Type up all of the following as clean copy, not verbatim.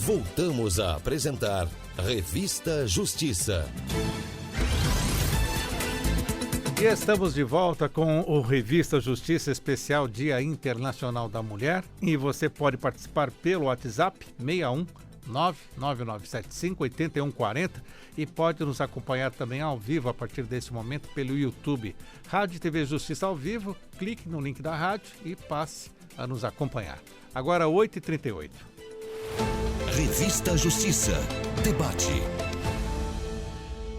Voltamos a apresentar Revista Justiça. E estamos de volta com o Revista Justiça Especial Dia Internacional da Mulher. E você pode participar pelo WhatsApp 61 99975 8140 e pode nos acompanhar também ao vivo a partir desse momento pelo YouTube. Rádio e TV Justiça ao vivo, clique no link da rádio e passe a nos acompanhar. Agora 8h38. Revista Justiça. Debate.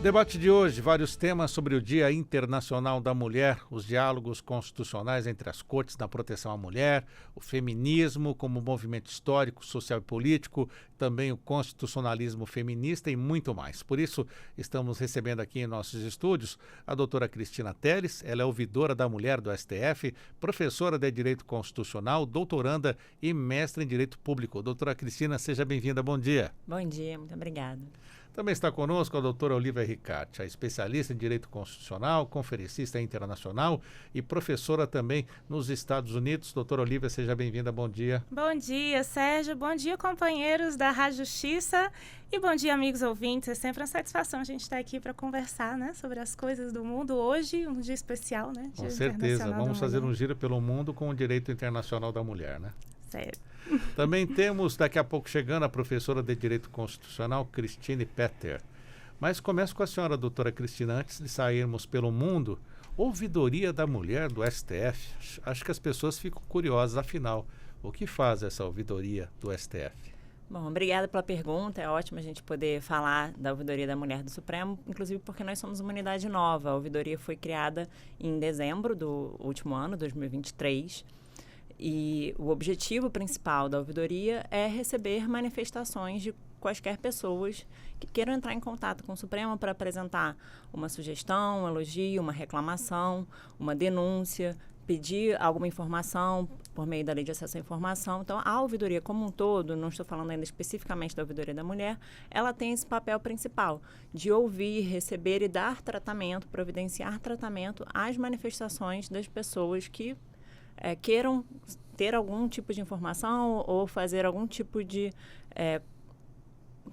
Debate de hoje, vários temas sobre o Dia Internacional da Mulher, os diálogos constitucionais entre as cortes na proteção à mulher, o feminismo como movimento histórico, social e político, também o constitucionalismo feminista e muito mais. Por isso, estamos recebendo aqui em nossos estúdios a doutora Cristina Teles, ela é ouvidora da mulher do STF, professora de Direito Constitucional, doutoranda e mestre em Direito Público. Doutora Cristina, seja bem-vinda, bom dia. Bom dia, muito obrigada. Também está conosco a doutora Olivia Ricarte, a especialista em Direito Constitucional, conferencista internacional e professora também nos Estados Unidos. Doutora Olivia, seja bem-vinda, bom dia. Bom dia, Sérgio. Bom dia, companheiros da Rádio Justiça. E bom dia, amigos ouvintes. É sempre uma satisfação a gente estar aqui para conversar, né, sobre as coisas do mundo. Hoje, um dia especial, né? Com certeza. Vamos fazer um giro pelo mundo com o Direito Internacional da Mulher, né? Sério. Também temos, daqui a pouco chegando, a professora de Direito Constitucional, Cristine Petter. Mas começo com a senhora, doutora Cristina, antes de sairmos pelo mundo, ouvidoria da mulher do STF. Acho que as pessoas ficam curiosas, afinal, o que faz essa ouvidoria do STF? Bom, obrigada pela pergunta. É ótimo a gente poder falar da Ouvidoria da Mulher do Supremo, inclusive porque nós somos uma unidade nova. A ouvidoria foi criada em dezembro do último ano, 2023. E o objetivo principal da ouvidoria é receber manifestações de quaisquer pessoas que queiram entrar em contato com o Supremo para apresentar uma sugestão, um elogio, uma reclamação, uma denúncia, pedir alguma informação por meio da Lei de Acesso à Informação. Então, a ouvidoria como um todo, não estou falando ainda especificamente da ouvidoria da mulher, ela tem esse papel principal de ouvir, receber e dar tratamento, providenciar tratamento às manifestações das pessoas que queiram ter algum tipo de informação ou fazer algum tipo de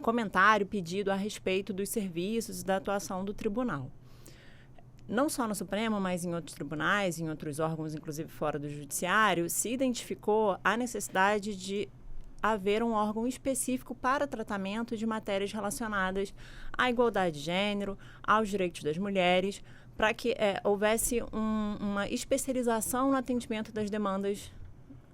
comentário, pedido a respeito dos serviços e da atuação do tribunal. Não só no Supremo, mas em outros tribunais, em outros órgãos, inclusive fora do judiciário, se identificou a necessidade de haver um órgão específico para tratamento de matérias relacionadas à igualdade de gênero, aos direitos das mulheres, para que houvesse uma especialização no atendimento das demandas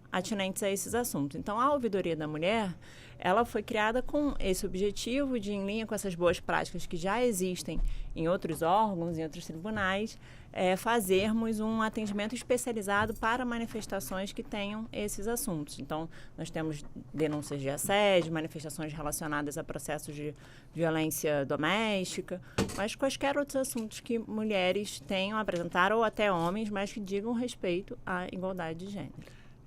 atinentes a esses assuntos. Então, a Ouvidoria da Mulher, ela foi criada com esse objetivo de, em linha com essas boas práticas que já existem em outros órgãos, em outros tribunais, fazermos um atendimento especializado para manifestações que tenham esses assuntos. Então, nós temos denúncias de assédio, manifestações relacionadas a processos de violência doméstica, mas quaisquer outros assuntos que mulheres tenham a apresentar, ou até homens, mas que digam respeito à igualdade de gênero.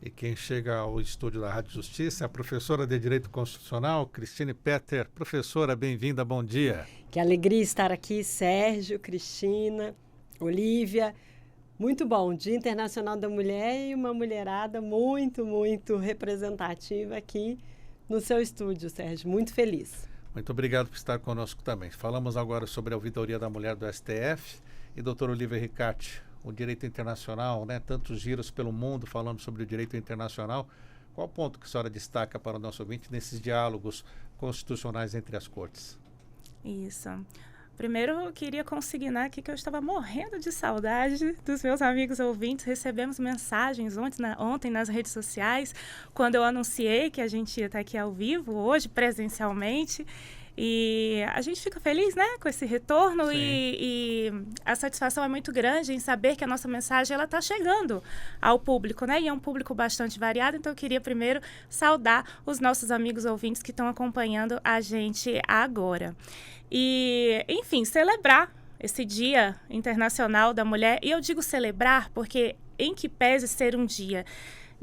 E quem chega ao estúdio da Rádio Justiça é a professora de Direito Constitucional, Cristine Petter. Professora, bem-vinda, bom dia. Que alegria estar aqui, Sérgio, Cristina, Olívia. Muito bom, Dia Internacional da Mulher e uma mulherada muito, muito representativa aqui no seu estúdio, Sérgio. Muito feliz. Muito obrigado por estar conosco também. Falamos agora sobre a Ouvidoria da Mulher do STF e doutora Olivia Ricarte, o direito internacional, né? Tantos giros pelo mundo falando sobre o direito internacional. Qual ponto que a senhora destaca para o nosso ouvinte nesses diálogos constitucionais entre as cortes? Isso. Primeiro, eu queria consignar aqui que eu estava morrendo de saudade dos meus amigos ouvintes. Recebemos mensagens ontem nas redes sociais, quando eu anunciei que a gente ia estar aqui ao vivo, hoje, presencialmente. E a gente fica feliz, né, com esse retorno e a satisfação é muito grande em saber que a nossa mensagem ela está chegando ao público, né, e é um público bastante variado. Então eu queria primeiro saudar os nossos amigos ouvintes que estão acompanhando a gente agora. E, enfim, celebrar esse Dia Internacional da Mulher. E eu digo celebrar porque, em que pese ser um dia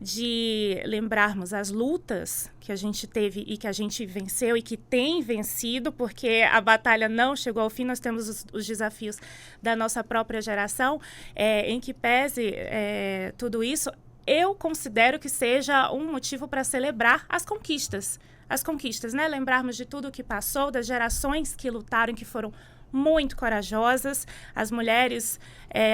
de lembrarmos as lutas que a gente teve e que a gente venceu e que tem vencido, porque a batalha não chegou ao fim, nós temos os desafios da nossa própria geração, em que pese tudo isso, eu considero que seja um motivo para celebrar as conquistas. As conquistas, né? Lembrarmos de tudo o que passou, das gerações que lutaram, que foram muito corajosas, as mulheres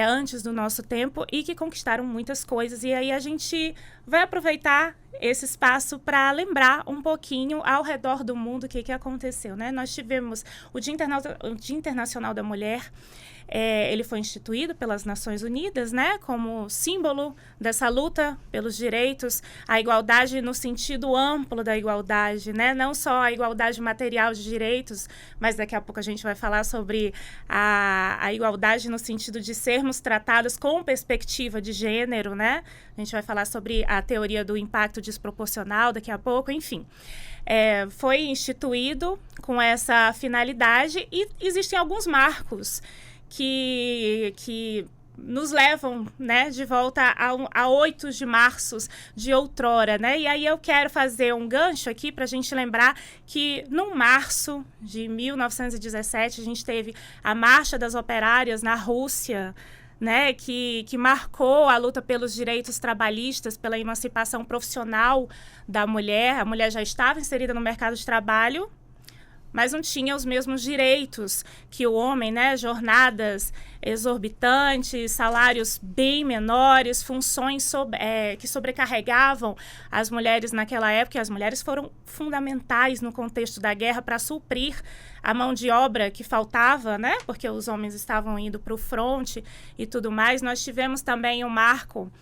antes do nosso tempo e que conquistaram muitas coisas. E aí a gente vai aproveitar esse espaço para lembrar um pouquinho ao redor do mundo o que aconteceu, né? Nós tivemos o Dia Internacional da Mulher. Ele foi instituído pelas Nações Unidas, né, como símbolo dessa luta pelos direitos, a igualdade no sentido amplo da igualdade, né, não só a igualdade material de direitos, mas daqui a pouco a gente vai falar sobre a igualdade no sentido de sermos tratadas com perspectiva de gênero, né, a gente vai falar sobre a teoria do impacto desproporcional daqui a pouco, enfim. Foi instituído com essa finalidade e existem alguns marcos que nos levam, né, de volta a 8 de março de outrora, né? E aí eu quero fazer um gancho aqui para a gente lembrar que no março de 1917 a gente teve a Marcha das Operárias na Rússia, né, que marcou a luta pelos direitos trabalhistas, pela emancipação profissional da mulher. A mulher já estava inserida no mercado de trabalho, mas não tinha os mesmos direitos que o homem, né? Jornadas exorbitantes, salários bem menores, funções que sobrecarregavam as mulheres naquela época. E as mulheres foram fundamentais no contexto da guerra para suprir a mão de obra que faltava, né? Porque os homens estavam indo para o fronte e tudo mais. Nós tivemos também um marco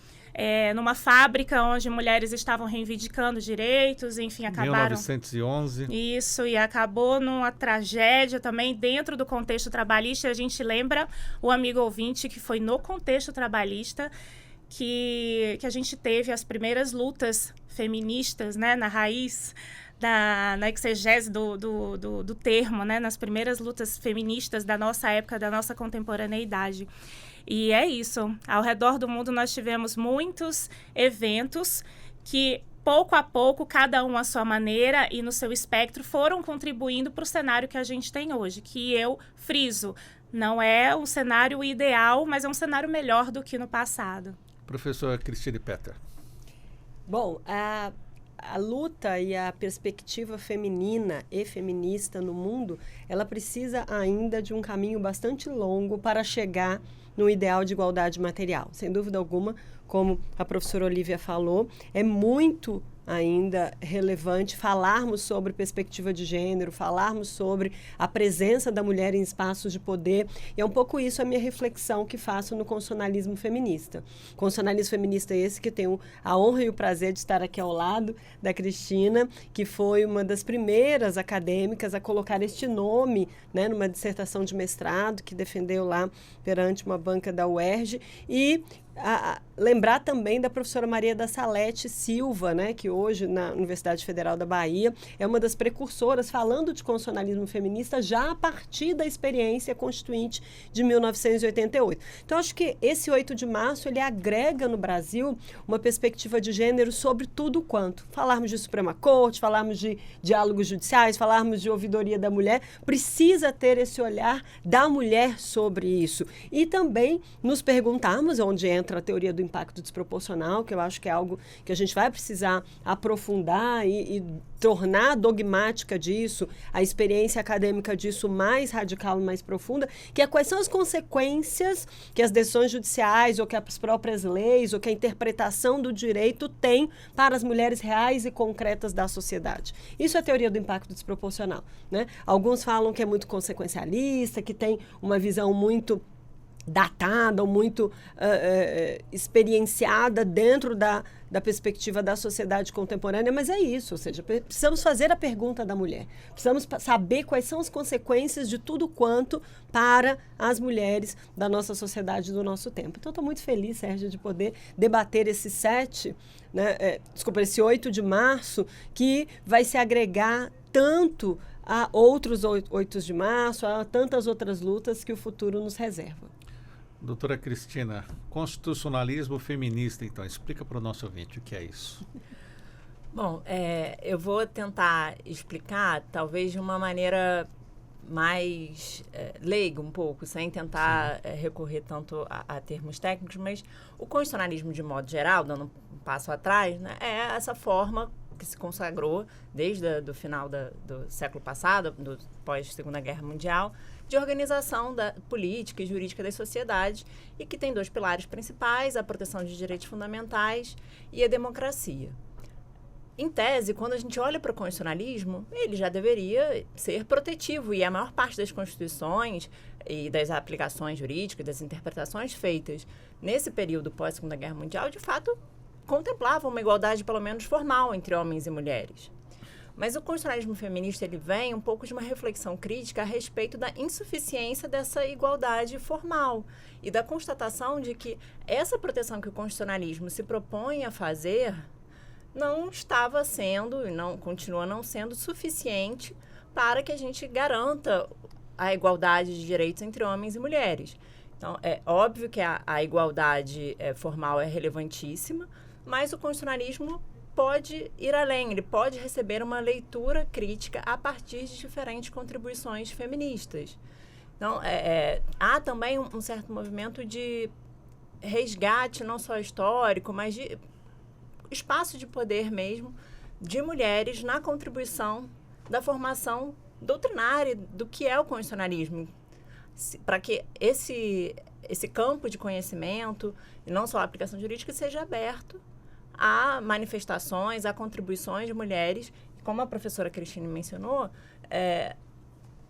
numa fábrica onde mulheres estavam reivindicando direitos, enfim, acabaram... 1911. Isso, e acabou numa tragédia também dentro do contexto trabalhista. A gente lembra o amigo ouvinte que foi no contexto trabalhista que a gente teve as primeiras lutas feministas, né, na raiz, na exegese do termo, né, nas primeiras lutas feministas da nossa época, da nossa contemporaneidade. E é isso. Ao redor do mundo nós tivemos muitos eventos que, pouco a pouco, cada um à sua maneira e no seu espectro, foram contribuindo para o cenário que a gente tem hoje, que eu friso. Não é um cenário ideal, mas é um cenário melhor do que no passado. Professora Cristine Petter. Bom, a luta e a perspectiva feminina e feminista no mundo, ela precisa ainda de um caminho bastante longo para chegar no ideal de igualdade material. Sem dúvida alguma, como a professora Olívia falou, é muito ainda relevante falarmos sobre perspectiva de gênero, falarmos sobre a presença da mulher em espaços de poder. E é um pouco isso a minha reflexão que faço no constitucionalismo feminista. Constitucionalismo feminista esse que tenho a honra e o prazer de estar aqui ao lado da Cristina, que foi uma das primeiras acadêmicas a colocar este nome, né, numa dissertação de mestrado que defendeu lá perante uma banca da UERJ, e lembrar também da professora Maria da Salete Silva, né, que hoje na Universidade Federal da Bahia é uma das precursoras falando de constitucionalismo feminista já a partir da experiência constituinte de 1988. Então, acho que esse 8 de março, ele agrega no Brasil uma perspectiva de gênero sobre tudo quanto. Falarmos de Suprema Corte, falarmos de diálogos judiciais, falarmos de ouvidoria da mulher, precisa ter esse olhar da mulher sobre isso. E também nos perguntarmos, onde entra a teoria do impacto desproporcional, que eu acho que é algo que a gente vai precisar aprofundar e tornar dogmática disso, a experiência acadêmica disso mais radical e mais profunda, que é quais são as consequências que as decisões judiciais ou que as próprias leis ou que a interpretação do direito tem para as mulheres reais e concretas da sociedade. Isso é a teoria do impacto desproporcional, né? Alguns falam que é muito consequencialista, que tem uma visão muito datada ou muito experienciada dentro da perspectiva da sociedade contemporânea, mas é isso, ou seja, precisamos fazer a pergunta da mulher, precisamos saber quais são as consequências de tudo quanto para as mulheres da nossa sociedade do nosso tempo. Então, estou muito feliz, Sérgio, de poder debater esse 8 de março, que vai se agregar tanto a outros 8 de março, a tantas outras lutas que o futuro nos reserva. Doutora Cristina, constitucionalismo feminista, então, explica para o nosso ouvinte o que é isso. Bom, eu vou tentar explicar, talvez de uma maneira mais leigo um pouco, sem tentar recorrer tanto a termos técnicos, mas o constitucionalismo, de modo geral, dando um passo atrás, né, é essa forma que se consagrou desde o final do século passado, do pós-Segunda Guerra Mundial, de organização política e jurídica das sociedades, e que tem 2 pilares principais: a proteção de direitos fundamentais e a democracia. Em tese, quando a gente olha para o constitucionalismo, ele já deveria ser protetivo, e a maior parte das constituições e das aplicações jurídicas, das interpretações feitas nesse período pós-Segunda Guerra Mundial, de fato, contemplavam uma igualdade, pelo menos formal, entre homens e mulheres. Mas o constitucionalismo feminista, ele vem um pouco de uma reflexão crítica a respeito da insuficiência dessa igualdade formal e da constatação de que essa proteção que o constitucionalismo se propõe a fazer não estava sendo, e não continua não sendo, suficiente para que a gente garanta a igualdade de direitos entre homens e mulheres. Então, é óbvio que a igualdade formal é relevantíssima, mas o constitucionalismo pode ir além, ele pode receber uma leitura crítica a partir de diferentes contribuições feministas. Então, há também um certo movimento de resgate, não só histórico, mas de espaço de poder mesmo, de mulheres na contribuição da formação doutrinária do que é o constitucionalismo, para que esse campo de conhecimento, e não só a aplicação jurídica, seja aberto a manifestações, a contribuições de mulheres. Como a professora Cristine mencionou,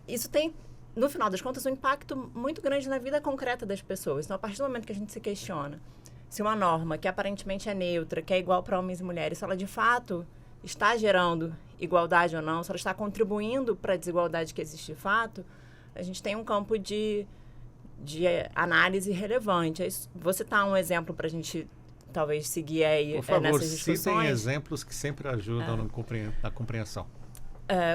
isso tem, no final das contas, um impacto muito grande na vida concreta das pessoas. Então, a partir do momento que a gente se questiona se uma norma que aparentemente é neutra, que é igual para homens e mulheres, se ela de fato está gerando igualdade ou não, se ela está contribuindo para a desigualdade que existe de fato, a gente tem um campo de análise relevante. Vou citar um exemplo para a gente talvez seguir aí por favor, nessas discussões. citem exemplos que sempre ajudam na compreensão.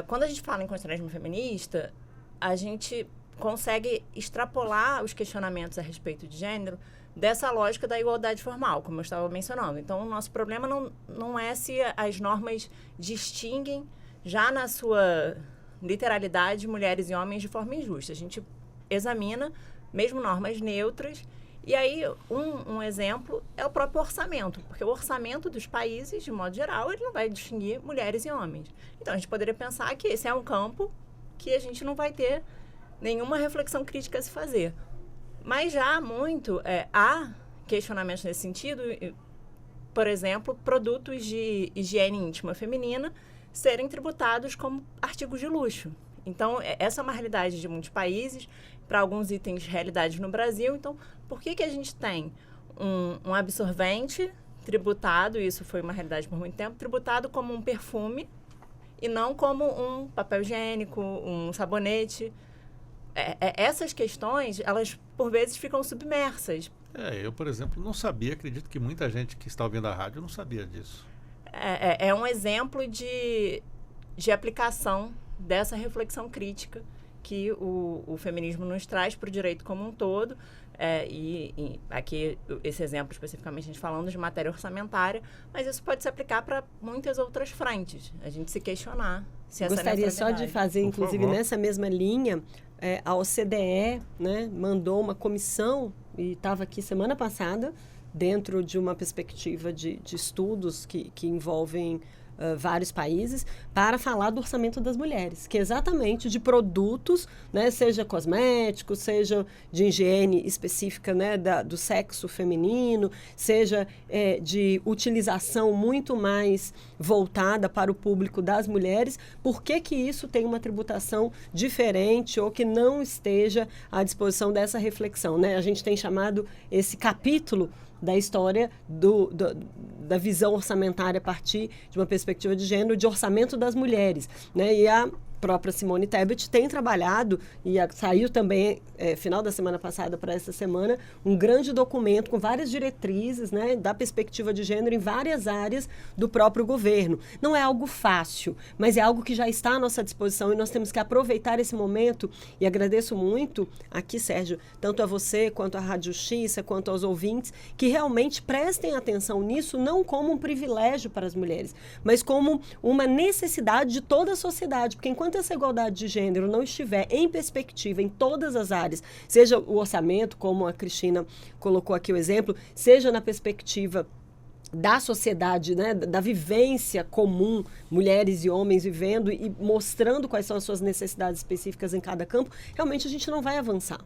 Quando a gente fala em constitucionalismo feminista, a gente consegue extrapolar os questionamentos a respeito de gênero dessa lógica da igualdade formal, como eu estava mencionando. Então, o nosso problema não é se as normas distinguem já na sua literalidade mulheres e homens de forma injusta. A gente examina mesmo normas neutras. E aí, um exemplo é o próprio orçamento, porque o orçamento dos países, de modo geral, ele não vai distinguir mulheres e homens. Então, a gente poderia pensar que esse é um campo que a gente não vai ter nenhuma reflexão crítica a se fazer. Mas já há questionamentos nesse sentido, por exemplo, produtos de higiene íntima feminina serem tributados como artigos de luxo. Então, essa é uma realidade de muitos países, para alguns itens, realidades no Brasil. Então, por que a gente tem um absorvente tributado, e isso foi uma realidade por muito tempo, tributado como um perfume e não como um papel higiênico, um sabonete? Essas questões, elas, por vezes, ficam submersas. Eu, por exemplo, não sabia, acredito que muita gente que está ouvindo a rádio não sabia disso. É um exemplo de aplicação dessa reflexão crítica que o feminismo nos traz para o direito como um todo. E aqui, esse exemplo especificamente, a gente falando de matéria orçamentária, mas isso pode se aplicar para muitas outras frentes. A gente se questionar se essa Gostaria só de fazer, inclusive, nessa mesma linha, a OCDE, né, mandou uma comissão, e estava aqui semana passada, dentro de uma perspectiva de estudos que envolvem vários países, para falar do orçamento das mulheres, que é exatamente de produtos, né, seja cosméticos, seja de higiene específica, né, do sexo feminino, seja de utilização muito mais voltada para o público das mulheres. Por que isso tem uma tributação diferente ou que não esteja à disposição dessa reflexão, né? A gente tem chamado esse capítulo da história da visão orçamentária a partir de uma perspectiva de gênero, de orçamento das mulheres, né? E a própria Simone Tebet tem trabalhado, e saiu também, final da semana passada para essa semana, um grande documento com várias diretrizes, né, da perspectiva de gênero em várias áreas do próprio governo. Não é algo fácil, mas é algo que já está à nossa disposição, e nós temos que aproveitar esse momento. E agradeço muito aqui, Sérgio, tanto a você, quanto à Rádio Justiça, quanto aos ouvintes, que realmente prestem atenção nisso, não como um privilégio para as mulheres, mas como uma necessidade de toda a sociedade, porque enquanto enquanto essa igualdade de gênero não estiver em perspectiva em todas as áreas, seja o orçamento, como a Cristina colocou aqui o exemplo, seja na perspectiva da sociedade, né, da vivência comum, mulheres e homens vivendo e mostrando quais são as suas necessidades específicas em cada campo, realmente a gente não vai avançar.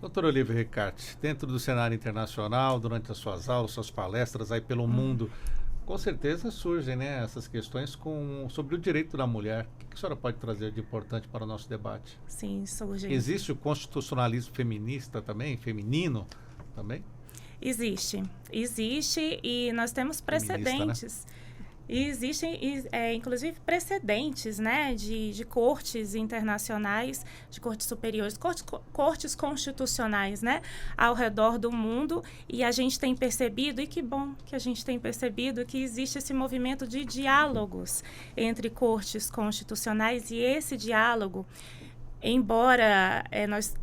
Doutora Olivia Ricarte, dentro do cenário internacional, durante as suas aulas, suas palestras aí pelo mundo, com certeza surgem, né, essas questões sobre o direito da mulher. O que a senhora pode trazer de importante para o nosso debate? Sim, surge. Existe o constitucionalismo feminista também, feminino também? Existe e nós temos precedentes. Né? E existem, inclusive, precedentes, né, de cortes internacionais, de cortes superiores, cortes constitucionais, né, ao redor do mundo. E a gente tem percebido, e que bom que a gente tem percebido, que existe esse movimento de diálogos entre cortes constitucionais. E esse diálogo, embora nós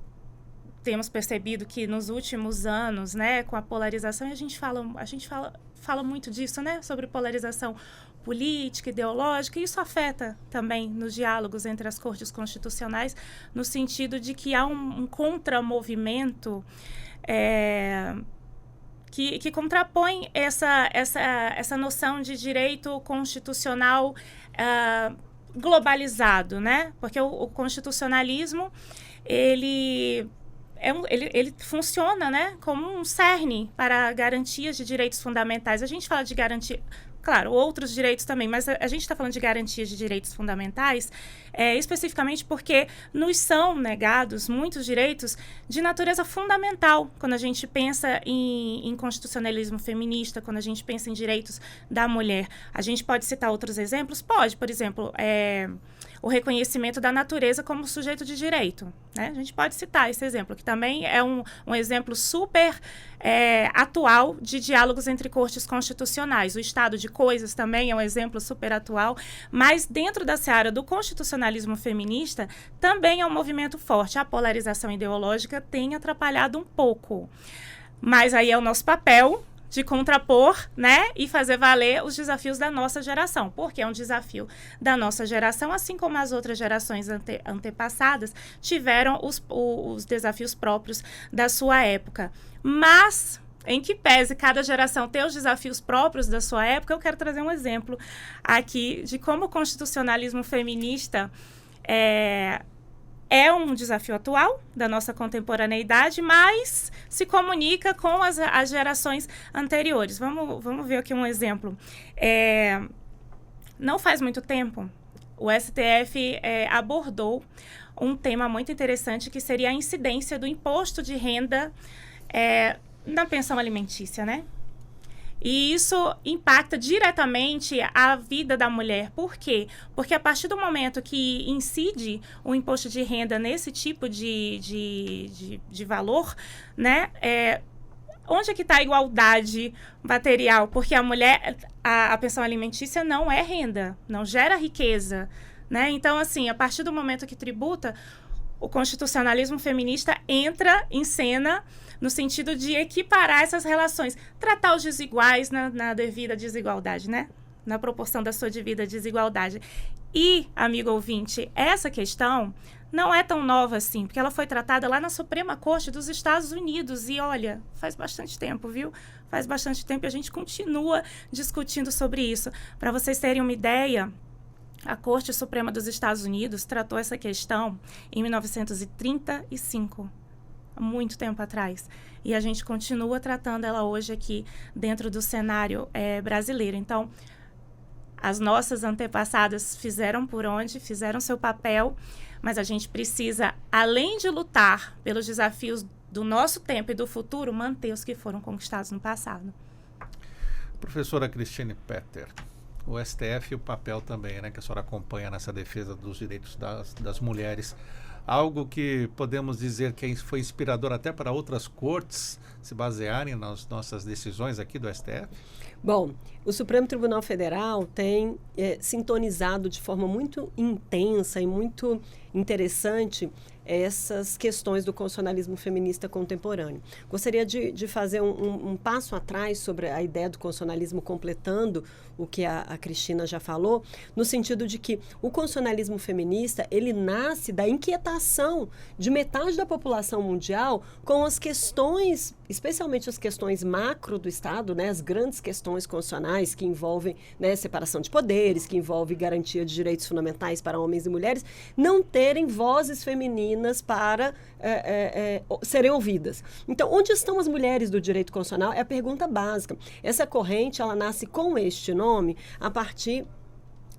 temos percebido que nos últimos anos, né, com a polarização, e a gente fala muito disso, né, sobre polarização política, ideológica, e isso afeta também nos diálogos entre as cortes constitucionais, no sentido de que há um contramovimento que contrapõe essa noção de direito constitucional globalizado, né, porque o constitucionalismo, ele funciona, né, como um cerne para garantias de direitos fundamentais. A gente fala de garantia, claro, outros direitos também, mas a gente está falando de garantias de direitos fundamentais especificamente porque nos são negados muitos direitos de natureza fundamental quando a gente pensa em constitucionalismo feminista, quando a gente pensa em direitos da mulher. A gente pode citar outros exemplos? Pode, por exemplo, o reconhecimento da natureza como sujeito de direito, né? A gente pode citar esse exemplo, que também é um exemplo super atual de diálogos entre cortes constitucionais. O estado de coisas também é um exemplo super atual, mas dentro da seara do constitucionalismo feminista também é um movimento forte. A polarização ideológica tem atrapalhado um pouco, mas aí é o nosso papel de contrapor, né, e fazer valer os desafios da nossa geração, porque é um desafio da nossa geração, assim como as outras gerações antepassadas tiveram os desafios próprios da sua época. Mas, em que pese cada geração ter os desafios próprios da sua época, eu quero trazer um exemplo aqui de como o constitucionalismo feminista é um desafio atual da nossa contemporaneidade, mas se comunica com as gerações anteriores. Vamos ver aqui um exemplo. Não faz muito tempo, o STF abordou um tema muito interessante, que seria a incidência do imposto de renda na pensão alimentícia, né? E isso impacta diretamente a vida da mulher. Por quê? Porque a partir do momento que incide o imposto de renda nesse tipo de valor, né, onde é que está a igualdade material? Porque a mulher, a pensão alimentícia não é renda, não gera riqueza, né? Então, assim, a partir do momento que tributa, o constitucionalismo feminista entra em cena no sentido de equiparar essas relações, tratar os desiguais na devida desigualdade, né? Na proporção da sua devida desigualdade. E, amigo ouvinte, essa questão não é tão nova assim, porque ela foi tratada lá na Suprema Corte dos Estados Unidos. E, olha, faz bastante tempo, viu? Faz bastante tempo e a gente continua discutindo sobre isso. Para vocês terem uma ideia, a Corte Suprema dos Estados Unidos tratou essa questão em 1935, há muito tempo atrás. E a gente continua tratando ela hoje aqui dentro do cenário brasileiro. Então, as nossas antepassadas fizeram por onde, fizeram seu papel, mas a gente precisa, além de lutar pelos desafios do nosso tempo e do futuro, manter os que foram conquistados no passado. Professora Cristine Petter, o STF e o papel também, né, que a senhora acompanha nessa defesa dos direitos das mulheres. algo que podemos dizer que foi inspirador até para outras cortes se basearem nas nossas decisões aqui do STF? Bom, o Supremo Tribunal Federal tem sintonizado de forma muito intensa e muito interessante essas questões do constitucionalismo feminista contemporâneo. Gostaria de fazer um passo atrás sobre a ideia do constitucionalismo, completando o que a Cristina já falou, no sentido de que o constitucionalismo feminista, ele nasce da inquietação de metade da população mundial com as questões, especialmente as questões macro do Estado, né, as grandes questões constitucionais que envolvem, né, separação de poderes, que envolvem garantia de direitos fundamentais para homens e mulheres, não terem vozes femininas para serem ouvidas. Então, onde estão as mulheres do direito constitucional? É a pergunta básica. Essa corrente, ela nasce com este nome a partir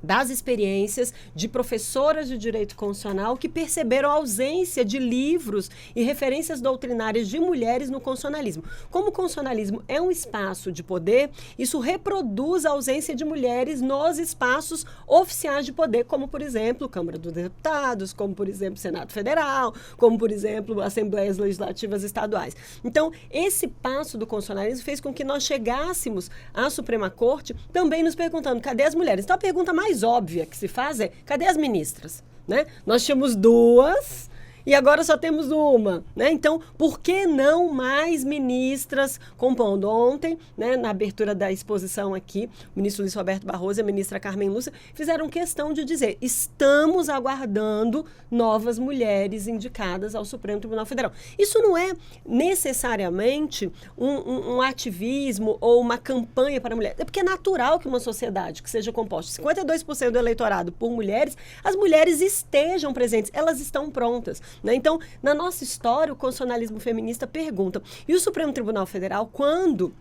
das experiências de professoras de direito constitucional que perceberam a ausência de livros e referências doutrinárias de mulheres no constitucionalismo. Como o constitucionalismo é um espaço de poder, isso reproduz a ausência de mulheres nos espaços oficiais de poder, como, por exemplo, Câmara dos Deputados, como, por exemplo, Senado Federal, como, por exemplo, Assembleias Legislativas Estaduais. Então, esse passo do constitucionalismo fez com que nós chegássemos à Suprema Corte também nos perguntando, cadê as mulheres? Então, a pergunta mais óbvia que se faz é, cadê as ministras? Né? Nós tínhamos 2 e agora só temos uma. Né? Então, por que não mais ministras compondo? Ontem, né, na abertura da exposição aqui, o ministro Luiz Roberto Barroso e a ministra Carmen Lúcia fizeram questão de dizer, estamos aguardando novas mulheres indicadas ao Supremo Tribunal Federal. Isso não é necessariamente um ativismo ou uma campanha para mulheres. É porque é natural que uma sociedade que seja composta 52% do eleitorado por mulheres, as mulheres estejam presentes, elas estão prontas. Né? Então, na nossa história, o constitucionalismo feminista pergunta, e o Supremo Tribunal Federal, quando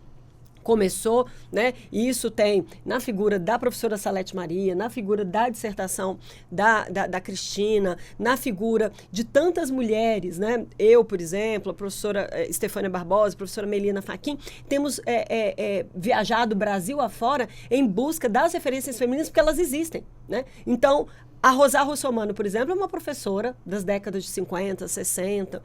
começou, né, e isso tem na figura da professora Salete Maria, na figura da dissertação da Cristina, na figura de tantas mulheres, né, eu, por exemplo, a professora Estefânia Barbosa, a professora Melina Fachin, temos viajado Brasil afora em busca das referências femininas, porque elas existem, né? Então, a Rosa Russomano, por exemplo, é uma professora das décadas de 50, 60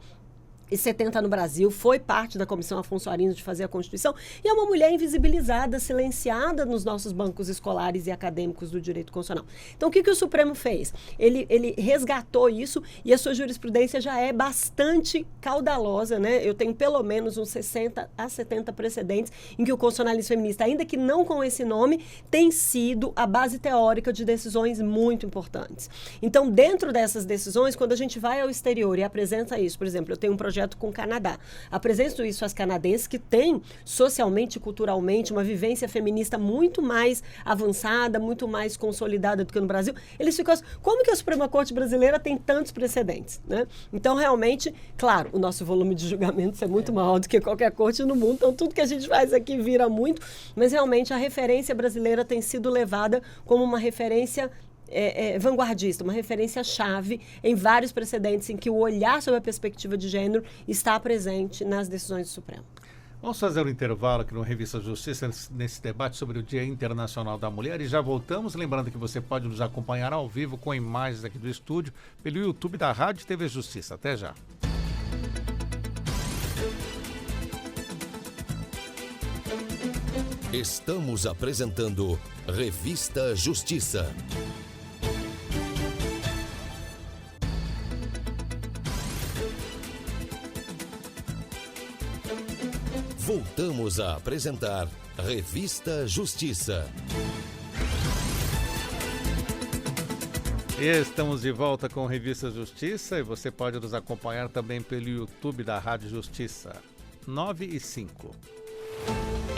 e 70 no Brasil, foi parte da Comissão Afonso Arinos de fazer a Constituição, e é uma mulher invisibilizada, silenciada nos nossos bancos escolares e acadêmicos do direito constitucional. Então, o que o Supremo fez? Ele resgatou isso, e a sua jurisprudência já é bastante caudalosa, né? Eu tenho pelo menos uns 60 a 70 precedentes em que o constitucionalismo feminista, ainda que não com esse nome, tem sido a base teórica de decisões muito importantes. Então, dentro dessas decisões, quando a gente vai ao exterior e apresenta isso, por exemplo, eu tenho um projeto com o Canadá. Apresento isso às canadenses que têm socialmente e culturalmente uma vivência feminista muito mais avançada, muito mais consolidada do que no Brasil. Eles ficam assim, como que a Suprema Corte brasileira tem tantos precedentes? Né? Então, realmente, claro, o nosso volume de julgamentos é muito maior do que qualquer corte no mundo, então tudo que a gente faz aqui vira muito, mas realmente a referência brasileira tem sido levada como uma referência vanguardista, uma referência-chave em vários precedentes em que o olhar sobre a perspectiva de gênero está presente nas decisões do Supremo. Vamos fazer um intervalo aqui no Revista Justiça nesse debate sobre o Dia Internacional da Mulher e já voltamos. Lembrando que você pode nos acompanhar ao vivo com imagens aqui do estúdio pelo YouTube da Rádio e TV Justiça. Até já. Estamos apresentando Revista Justiça. Voltamos a apresentar Revista Justiça. Estamos de volta com Revista Justiça e você pode nos acompanhar também pelo YouTube da Rádio Justiça. 9 e 5.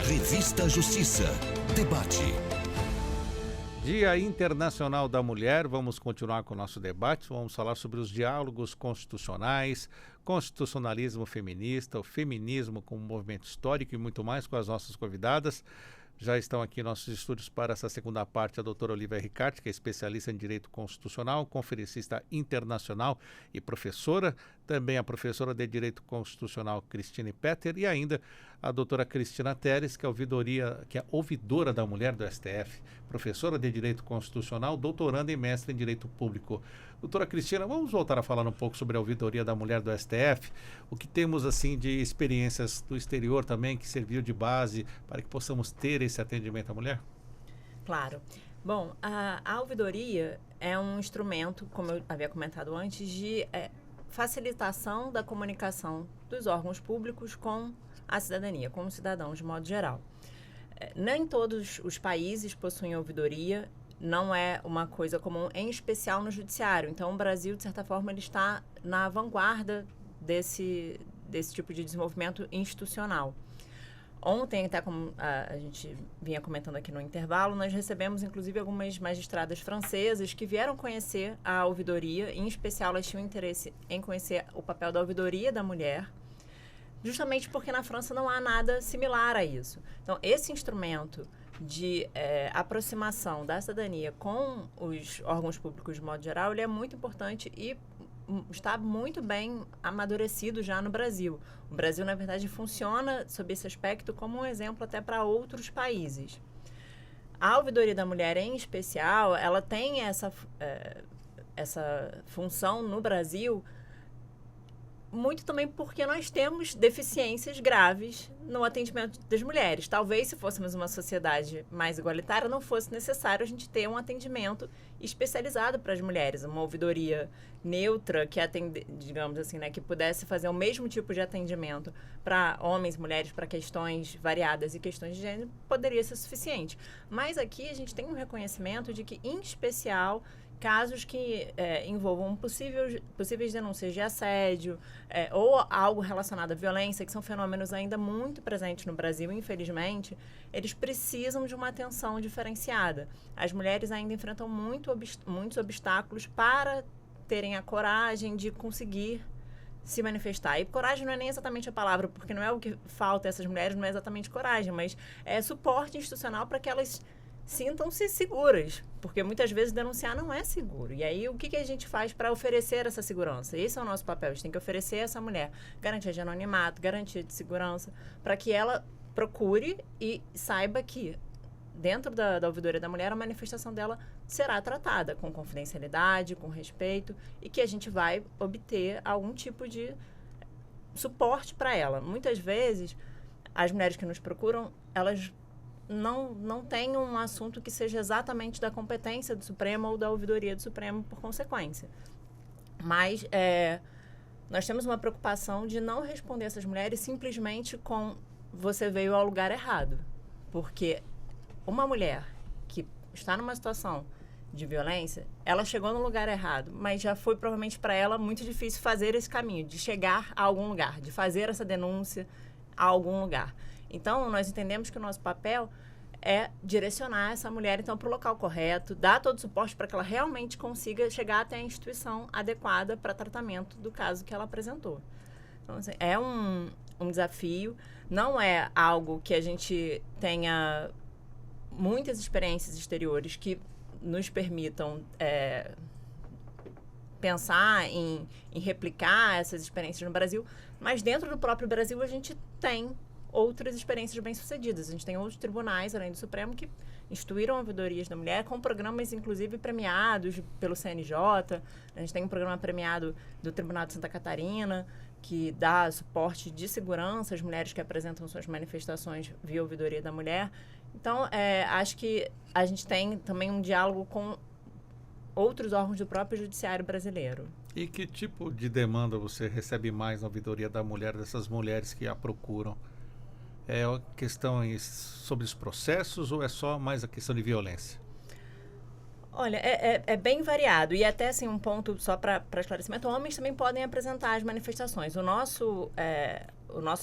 Revista Justiça. Debate. Dia Internacional da Mulher, vamos continuar com o nosso debate, vamos falar sobre os diálogos constitucionais, constitucionalismo feminista, o feminismo como movimento histórico e muito mais com as nossas convidadas. Já estão aqui em nossos estúdios para essa segunda parte a doutora Olivia Ricarte, que é especialista em Direito Constitucional, conferencista internacional e professora, também a professora de Direito Constitucional Cristine Petter e ainda a doutora Cristina Teres, que é ouvidora da mulher do STF, professora de Direito Constitucional, doutoranda e mestre em Direito Público. Doutora Cristina, vamos voltar a falar um pouco sobre a ouvidoria da mulher do STF, o que temos assim de experiências do exterior também, que serviu de base para que possamos ter esse atendimento à mulher? Claro. Bom, a ouvidoria é um instrumento, como eu havia comentado antes, de facilitação da comunicação dos órgãos públicos com a cidadania, com os cidadãos de modo geral. Nem todos os países possuem ouvidoria, não é uma coisa comum, em especial no judiciário. Então, o Brasil, de certa forma, ele está na vanguarda desse tipo de desenvolvimento institucional. Ontem, até como a gente vinha comentando aqui no intervalo, nós recebemos, inclusive, algumas magistradas francesas que vieram conhecer a ouvidoria, em especial elas tinham interesse em conhecer o papel da ouvidoria da mulher, justamente porque na França não há nada similar a isso. Então, esse instrumento de aproximação da cidadania com os órgãos públicos de modo geral, ele é muito importante e está muito bem amadurecido já no Brasil. O Brasil, na verdade, funciona sob esse aspecto como um exemplo até para outros países. A ouvidoria da mulher, em especial, ela tem essa função no Brasil muito também porque nós temos deficiências graves no atendimento das mulheres. Talvez, se fôssemos uma sociedade mais igualitária, não fosse necessário a gente ter um atendimento especializado para as mulheres, uma ouvidoria neutra que atende, digamos assim, né, que pudesse fazer o mesmo tipo de atendimento para homens e mulheres, para questões variadas e questões de gênero, poderia ser suficiente. Mas aqui a gente tem um reconhecimento de que, em especial, casos que envolvam possíveis denúncias de assédio ou algo relacionado à violência, que são fenômenos ainda muito presentes no Brasil, infelizmente, eles precisam de uma atenção diferenciada. As mulheres ainda enfrentam muitos obstáculos para terem a coragem de conseguir se manifestar. E coragem não é nem exatamente a palavra, porque não é o que falta a essas mulheres, não é exatamente coragem, mas é suporte institucional para que elas sintam-se seguras, porque muitas vezes denunciar não é seguro. E aí, o que a gente faz para oferecer essa segurança? Esse é o nosso papel. A gente tem que oferecer a essa mulher garantia de anonimato, garantia de segurança, para que ela procure e saiba que, dentro da ouvidoria da mulher, a manifestação dela será tratada com confidencialidade, com respeito, e que a gente vai obter algum tipo de suporte para ela. Muitas vezes, as mulheres que nos procuram, elas não tem um assunto que seja exatamente da competência do Supremo ou da ouvidoria do Supremo, por consequência. Mas nós temos uma preocupação de não responder essas mulheres simplesmente com você veio ao lugar errado. Porque uma mulher que está numa situação de violência, ela chegou no lugar errado, mas já foi provavelmente para ela muito difícil fazer esse caminho, de chegar a algum lugar, de fazer essa denúncia a algum lugar. Então, nós entendemos que o nosso papel é direcionar essa mulher, então, para o local correto, dar todo o suporte para que ela realmente consiga chegar até a instituição adequada para tratamento do caso que ela apresentou. Então, assim, é um desafio, não é algo que a gente tenha muitas experiências exteriores que nos permitam pensar em replicar essas experiências no Brasil, mas dentro do próprio Brasil a gente tem outras experiências bem-sucedidas. A gente tem outros tribunais, além do Supremo, que instituíram ouvidorias da mulher, com programas, inclusive, premiados pelo CNJ. A gente tem um programa premiado do Tribunal de Santa Catarina, que dá suporte de segurança às mulheres que apresentam suas manifestações via ouvidoria da mulher. Então, acho que a gente tem também um diálogo com outros órgãos do próprio judiciário brasileiro. E que tipo de demanda você recebe mais na ouvidoria da mulher, dessas mulheres que a procuram? É a questão sobre os processos ou é só mais a questão de violência? Olha, é bem variado. E até, assim, um ponto só para esclarecimento, homens também podem apresentar as manifestações. O nosso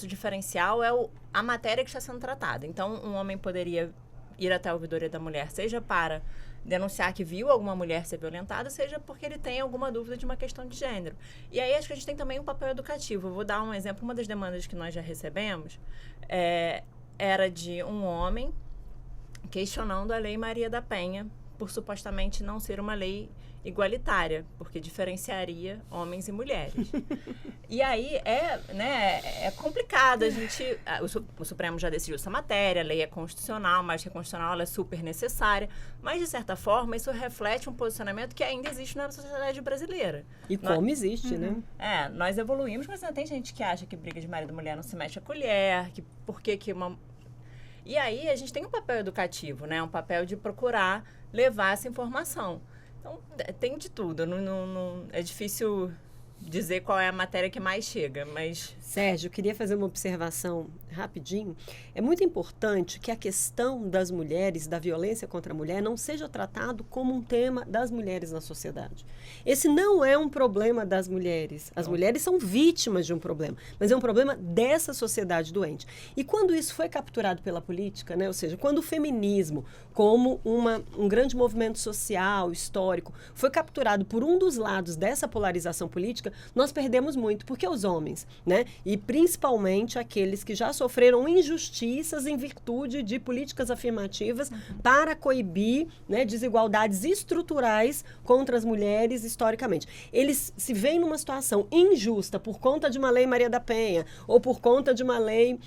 diferencial é a matéria que está sendo tratada. Então, um homem poderia ir até a ouvidoria da mulher, seja para denunciar que viu alguma mulher ser violentada, seja porque ele tem alguma dúvida de uma questão de gênero. E aí, acho que a gente tem também um papel educativo. Eu vou dar um exemplo. Uma das demandas que nós já recebemos era de um homem questionando a Lei Maria da Penha por supostamente não ser uma lei igualitária, porque diferenciaria homens e mulheres. E aí é complicado. O Supremo já decidiu essa matéria, a lei é constitucional, mas que é constitucional, ela é super necessária. Mas, de certa forma, isso reflete um posicionamento que ainda existe na sociedade brasileira. E como existe, né? Nós evoluímos, mas ainda tem gente que acha que briga de marido e mulher não se mexe a colher, que por que uma... E aí a gente tem um papel educativo, né? Um papel de procurar levar essa informação. Então, tem de tudo. É difícil dizer qual é a matéria que mais chega, mas... Sérgio, eu queria fazer uma observação rapidinho. É muito importante que a questão das mulheres, da violência contra a mulher, não seja tratado como um tema das mulheres na sociedade. Esse não é um problema das mulheres. As mulheres são vítimas de um problema, mas é um problema dessa sociedade doente. E quando isso foi capturado pela política, né, ou seja, quando o feminismo, como um grande movimento social, histórico, foi capturado por um dos lados dessa polarização política, nós perdemos muito, porque os homens, né, e principalmente aqueles que já sofreram injustiças em virtude de políticas afirmativas para coibir, né, desigualdades estruturais contra as mulheres historicamente. Eles se veem numa situação injusta por conta de uma lei Maria da Penha ou por conta de uma lei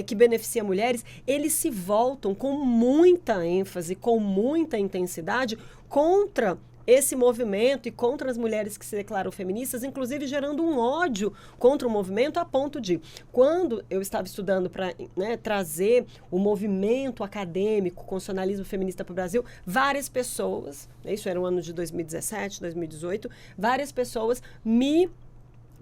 que beneficia mulheres, eles se voltam com muita ênfase, com muita intensidade contra esse movimento e contra as mulheres que se declaram feministas, inclusive gerando um ódio contra o movimento a ponto de, quando eu estava estudando para, né, trazer o movimento acadêmico, constitucionalismo feminista para o Brasil, várias pessoas, isso era o ano de 2017, 2018, várias pessoas me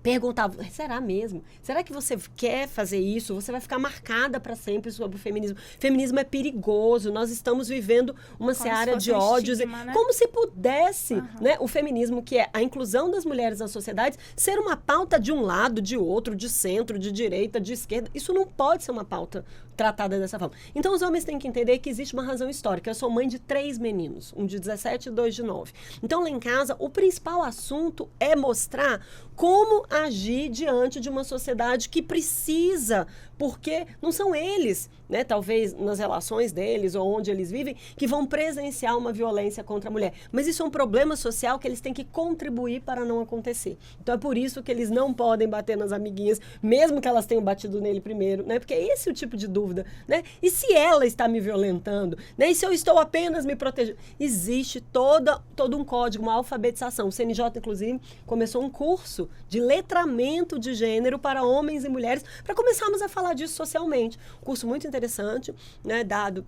perguntavam, será mesmo? Será que você quer fazer isso? Você vai ficar marcada para sempre sobre o feminismo. Feminismo é perigoso, nós estamos vivendo uma seara de ódios. Estigma, né? Como se pudesse, né, o feminismo, que é a inclusão das mulheres na sociedade, ser uma pauta de um lado, de outro, de centro, de direita, de esquerda. Isso não pode ser uma pauta tratada dessa forma. Então, os homens têm que entender que existe uma razão histórica. Eu sou mãe de 3 meninos, um de 17 e 2 de 9. Então, lá em casa, o principal assunto é mostrar como agir diante de uma sociedade que precisa, porque não são eles, né, talvez nas relações deles ou onde eles vivem, que vão presenciar uma violência contra a mulher. Mas isso é um problema social que eles têm que contribuir para não acontecer. Então é por isso que eles não podem bater nas amiguinhas, mesmo que elas tenham batido nele primeiro, né? Porque esse é o tipo de dúvida, né? E se ela está me violentando, né? E se eu estou apenas me protegendo? Existe todo um código, uma alfabetização. O CNJ, inclusive, começou um curso de letramento de gênero para homens e mulheres, para começarmos a falar disso socialmente. Um curso muito interessante, né, dado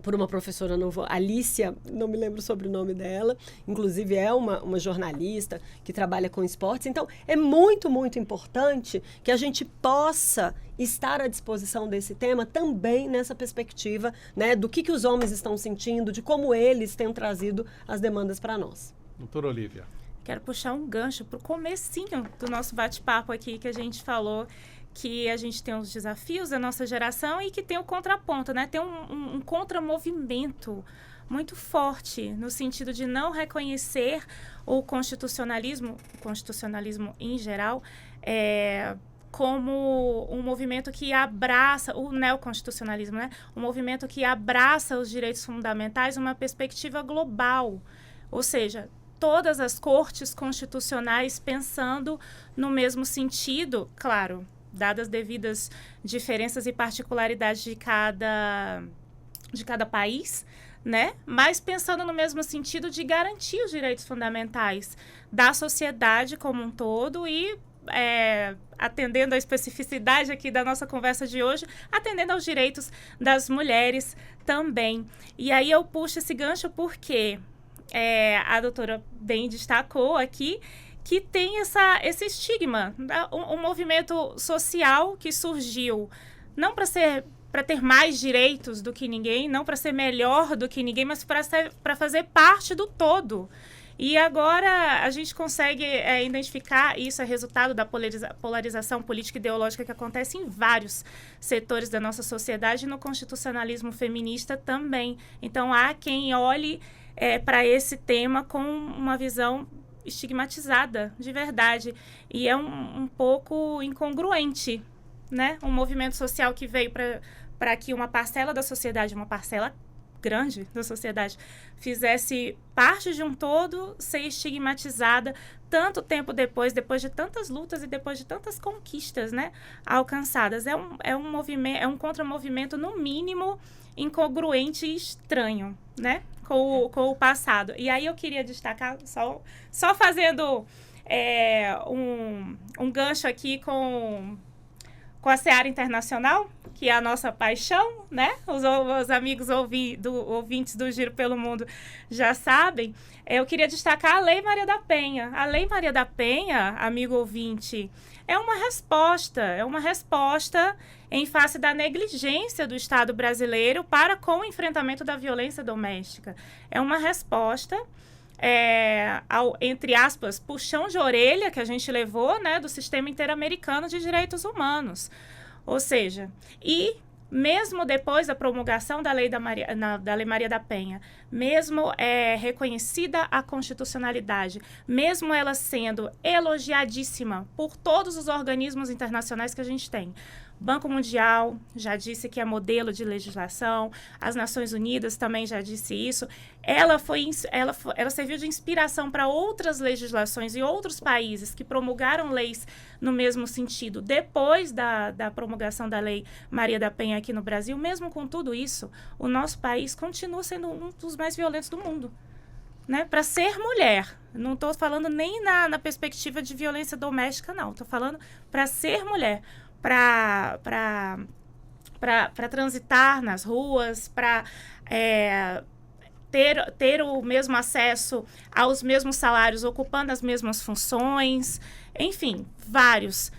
por uma professora nova, Alicia, não me lembro sobre o nome dela, inclusive é uma jornalista que trabalha com esportes. Então, é muito, muito importante que a gente possa estar à disposição desse tema também nessa perspectiva, né, do que os homens estão sentindo, de como eles têm trazido as demandas para nós. Doutora Olívia. Quero puxar um gancho para o comecinho do nosso bate-papo aqui, que a gente falou que a gente tem os desafios da nossa geração e que tem o contraponto, né? Tem um contramovimento muito forte no sentido de não reconhecer o constitucionalismo em geral, como um movimento que abraça, o neoconstitucionalismo, né? Um movimento que abraça os direitos fundamentais numa perspectiva global, ou seja, todas as cortes constitucionais pensando no mesmo sentido, claro, dadas as devidas diferenças e particularidades de cada país, né? Mas pensando no mesmo sentido de garantir os direitos fundamentais da sociedade como um todo e, atendendo à especificidade aqui da nossa conversa de hoje, atendendo aos direitos das mulheres também. E aí eu puxo esse gancho porque a doutora bem destacou aqui que tem esse estigma, um movimento social que surgiu não para ter mais direitos do que ninguém, não para ser melhor do que ninguém, mas para fazer parte do todo. E agora a gente consegue identificar, isso é resultado da polarização política e ideológica que acontece em vários setores da nossa sociedade e no constitucionalismo feminista também. Então há quem olhe para esse tema com uma visão estigmatizada, de verdade. E é um pouco incongruente, né? Um movimento social que veio para que uma parcela da sociedade, uma parcela grande da sociedade fizesse parte de um todo, ser estigmatizada tanto tempo depois de tantas lutas e depois de tantas conquistas, né, alcançadas. É um movimento, é um contramovimento, no mínimo, incongruente e estranho, né, com o passado. E aí eu queria destacar, só fazendo um gancho aqui com a Seara Internacional, que é a nossa paixão, né? Os amigos ouvintes do Giro pelo Mundo já sabem. Eu queria destacar a Lei Maria da Penha. A Lei Maria da Penha, amigo ouvinte, é uma resposta em face da negligência do Estado brasileiro para com o enfrentamento da violência doméstica. É uma resposta ao, entre aspas, puxão de orelha que a gente levou, né, do sistema interamericano de direitos humanos. Ou seja, e mesmo depois da promulgação da Lei Maria da Penha, mesmo reconhecida a constitucionalidade, mesmo ela sendo elogiadíssima por todos os organismos internacionais que a gente tem, Banco Mundial já disse que é modelo de legislação, as Nações Unidas também já disse isso. Ela serviu de inspiração para outras legislações e outros países que promulgaram leis no mesmo sentido depois da promulgação da Lei Maria da Penha aqui no Brasil. Mesmo com tudo isso, o nosso país continua sendo um dos mais violentos do mundo. Né? Para ser mulher, não estou falando nem na perspectiva de violência doméstica, não. Estou falando para ser mulher. Para transitar nas ruas, para ter o mesmo acesso aos mesmos salários, ocupando as mesmas funções, enfim, vários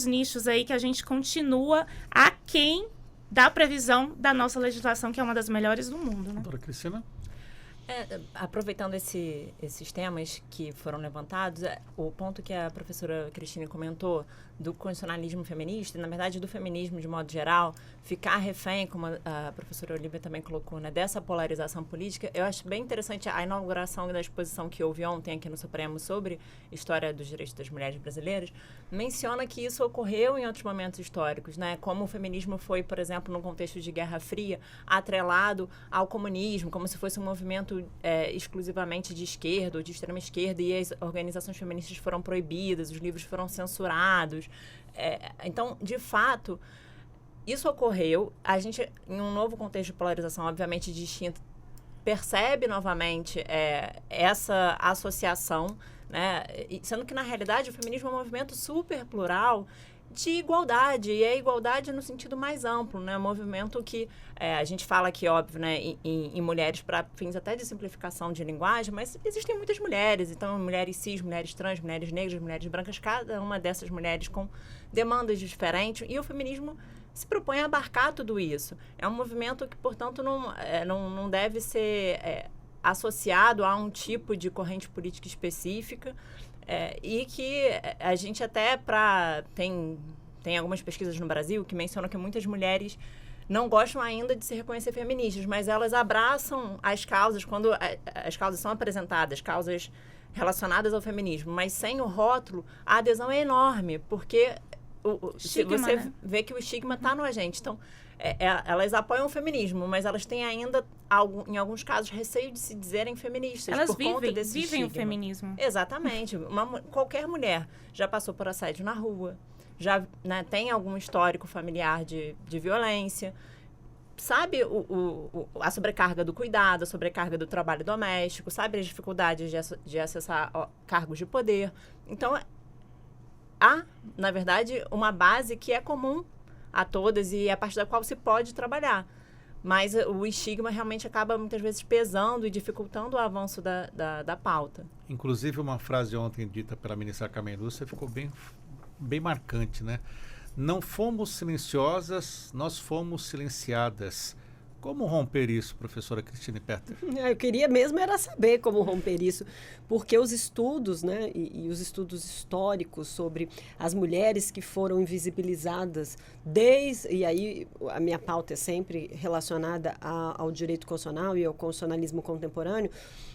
nichos aí que a gente continua aquém da previsão da nossa legislação, que é uma das melhores do mundo. Né? Doutora Cristina? Aproveitando esses temas que foram levantados, o ponto que a professora Cristina comentou do constitucionalismo feminista, na verdade do feminismo de modo geral, ficar refém, como a professora Olivia também colocou, né, dessa polarização política, eu acho bem interessante a inauguração da exposição que houve ontem aqui no Supremo sobre história dos direitos das mulheres brasileiras, menciona que isso ocorreu em outros momentos históricos, né, como o feminismo foi, por exemplo, no contexto de Guerra Fria, atrelado ao comunismo, como se fosse um movimento exclusivamente de esquerda ou de extrema esquerda, e as organizações feministas foram proibidas, os livros foram censurados. Então, de fato, isso ocorreu. A gente, em um novo contexto de polarização, obviamente distinto, percebe novamente essa associação, né? Sendo que, na realidade, o feminismo é um movimento super plural de igualdade, e é igualdade no sentido mais amplo, né? Um movimento que a gente fala aqui, óbvio, né, em mulheres para fins até de simplificação de linguagem, mas existem muitas mulheres, então mulheres cis, mulheres trans, mulheres negras, mulheres brancas, cada uma dessas mulheres com demandas diferentes, e o feminismo se propõe a abarcar tudo isso. É um movimento que, portanto, não deve ser associado a um tipo de corrente política específica, e que a gente até tem algumas pesquisas no Brasil que mencionam que muitas mulheres não gostam ainda de se reconhecer feministas, mas elas abraçam as causas quando as causas são apresentadas, causas relacionadas ao feminismo, mas sem o rótulo, a adesão é enorme, porque estigma, você né? vê que o estigma está no agente. Então, elas apoiam o feminismo, mas elas têm ainda, em alguns casos, receio de se dizerem feministas. Elas por conta desse vivem o estigma. Feminismo. Exatamente. Qualquer mulher já passou por assédio na rua, já, né, tem algum histórico familiar de violência, sabe a sobrecarga do cuidado, a sobrecarga do trabalho doméstico, sabe as dificuldades de acessar cargos de poder. Então, há, na verdade, uma base que é comum a todas e a partir da qual se pode trabalhar. Mas o estigma realmente acaba muitas vezes pesando e dificultando o avanço da pauta. Inclusive, uma frase ontem dita pela ministra Carmen Lúcia ficou bem marcante, né? Não fomos silenciosas, nós fomos silenciadas. Como romper isso, professora Cristine Petter? Eu queria mesmo era saber como romper isso, porque os estudos, né, e os estudos históricos sobre as mulheres que foram invisibilizadas e aí a minha pauta é sempre relacionada ao direito constitucional e ao constitucionalismo contemporâneo,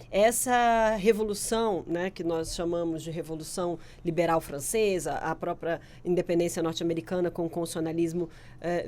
essa revolução, né, que nós chamamos de revolução liberal francesa, a própria independência norte-americana com o constitucionalismo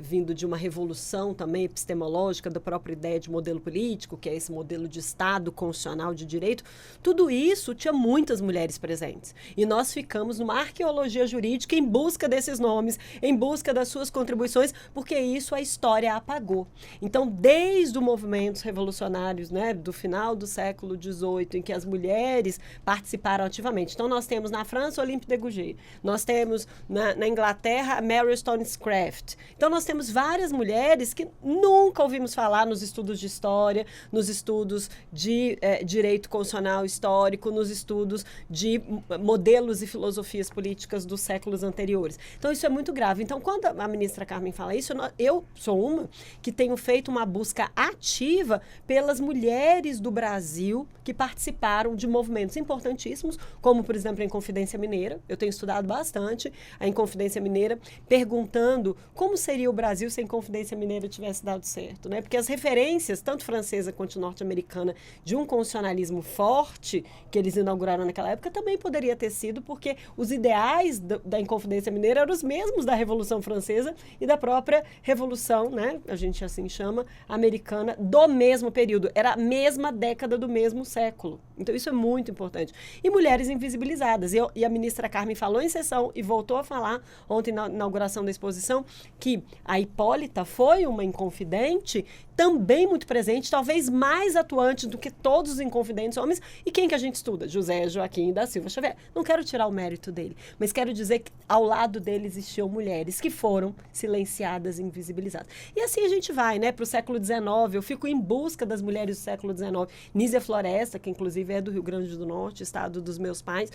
vindo de uma revolução também epistemológica da própria ideia de modelo político, que é esse modelo de Estado constitucional de direito, tudo isso tinha muitas mulheres presentes. E nós ficamos numa arqueologia jurídica em busca desses nomes, em busca das suas contribuições, porque isso a história apagou. Então, desde os movimentos revolucionários, né, do final do século XVIII, em que as mulheres participaram ativamente. Então, nós temos na França Olympe de Gouges, nós temos na Inglaterra Mary Wollstonecraft. Então, nós temos várias mulheres que nunca ouvimos falar nos estudos de história, nos estudos de direito constitucional histórico, nos estudos de modelos e filosofias políticas dos séculos anteriores. Então, isso é muito grave. Então, quando a ministra Carmen fala isso, eu sou uma que tenho feito uma busca ativa pelas mulheres do Brasil que participaram de movimentos importantíssimos, como, por exemplo, a Inconfidência Mineira. Eu tenho estudado bastante a Inconfidência Mineira, perguntando como seria o Brasil se a Inconfidência Mineira tivesse dado certo, né? Porque as referências, tanto francesa quanto norte-americana, de um constitucionalismo forte que eles inauguraram naquela época, também poderia ter sido, porque os ideais da Inconfidência Mineira eram os mesmos da Revolução Francesa e da própria Revolução, né? A gente assim chama, americana, do mesmo período. Era a mesma década do mesmo século. Então, isso é muito importante. E mulheres invisibilizadas. E a ministra Carmen falou em sessão e voltou a falar ontem na inauguração da exposição que a Hipólita foi uma inconfidente também muito presente, talvez mais atuante do que todos os inconfidentes homens. E quem que a gente estuda? José Joaquim da Silva Xavier. Não quero tirar o mérito dele, mas quero dizer que ao lado dele existiam mulheres que foram silenciadas e invisibilizadas. E assim a gente vai, né, para o século XIX. Eu fico em busca das mulheres do século XIX. Nízia Floresta, que inclusive é do Rio Grande do Norte, estado dos meus pais,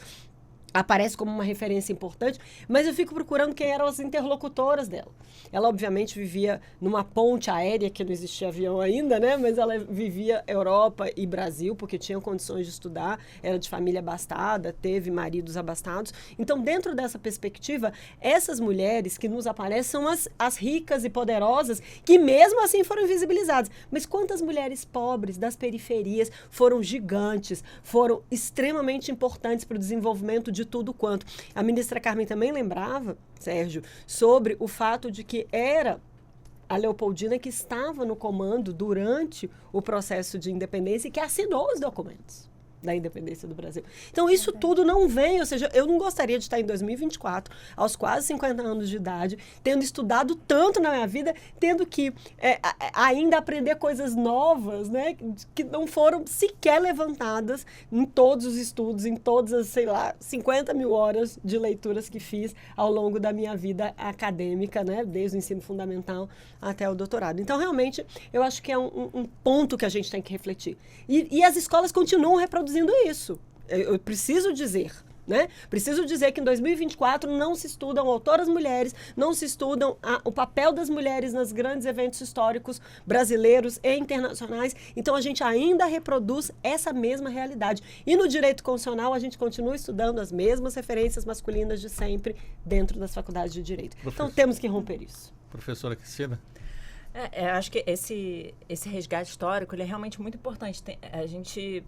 aparece como uma referência importante, mas eu fico procurando quem eram as interlocutoras dela. Ela, obviamente, vivia numa ponte aérea, que não existia avião ainda, né? Mas ela vivia Europa e Brasil, porque tinha condições de estudar, era de família abastada, teve maridos abastados. Então, dentro dessa perspectiva, essas mulheres que nos aparecem são as ricas e poderosas, que mesmo assim foram invisibilizadas. Mas quantas mulheres pobres das periferias foram gigantes, foram extremamente importantes para o desenvolvimento de tudo quanto. A ministra Carmen também lembrava, Sérgio, sobre o fato de que era a Leopoldina que estava no comando durante o processo de independência e que assinou os documentos da independência do Brasil. Então, isso tudo não vem, ou seja, eu não gostaria de estar em 2024, aos quase 50 anos de idade, tendo estudado tanto na minha vida, tendo que ainda aprender coisas novas, né, que não foram sequer levantadas em todos os estudos, em todas as, 50 mil horas de leituras que fiz ao longo da minha vida acadêmica, né, desde o ensino fundamental até o doutorado. Então, realmente, eu acho que é um ponto que a gente tem que refletir. E as escolas continuam reproduzindo isso. Eu preciso dizer, né? Preciso dizer que em 2024 não se estudam autoras mulheres, não se estudam o papel das mulheres nos grandes eventos históricos brasileiros e internacionais. Então, a gente ainda reproduz essa mesma realidade. E no direito constitucional, a gente continua estudando as mesmas referências masculinas de sempre dentro das faculdades de direito. Então, temos que romper isso. Professora Cristina? Acho que esse resgate histórico ele é realmente muito importante. A gente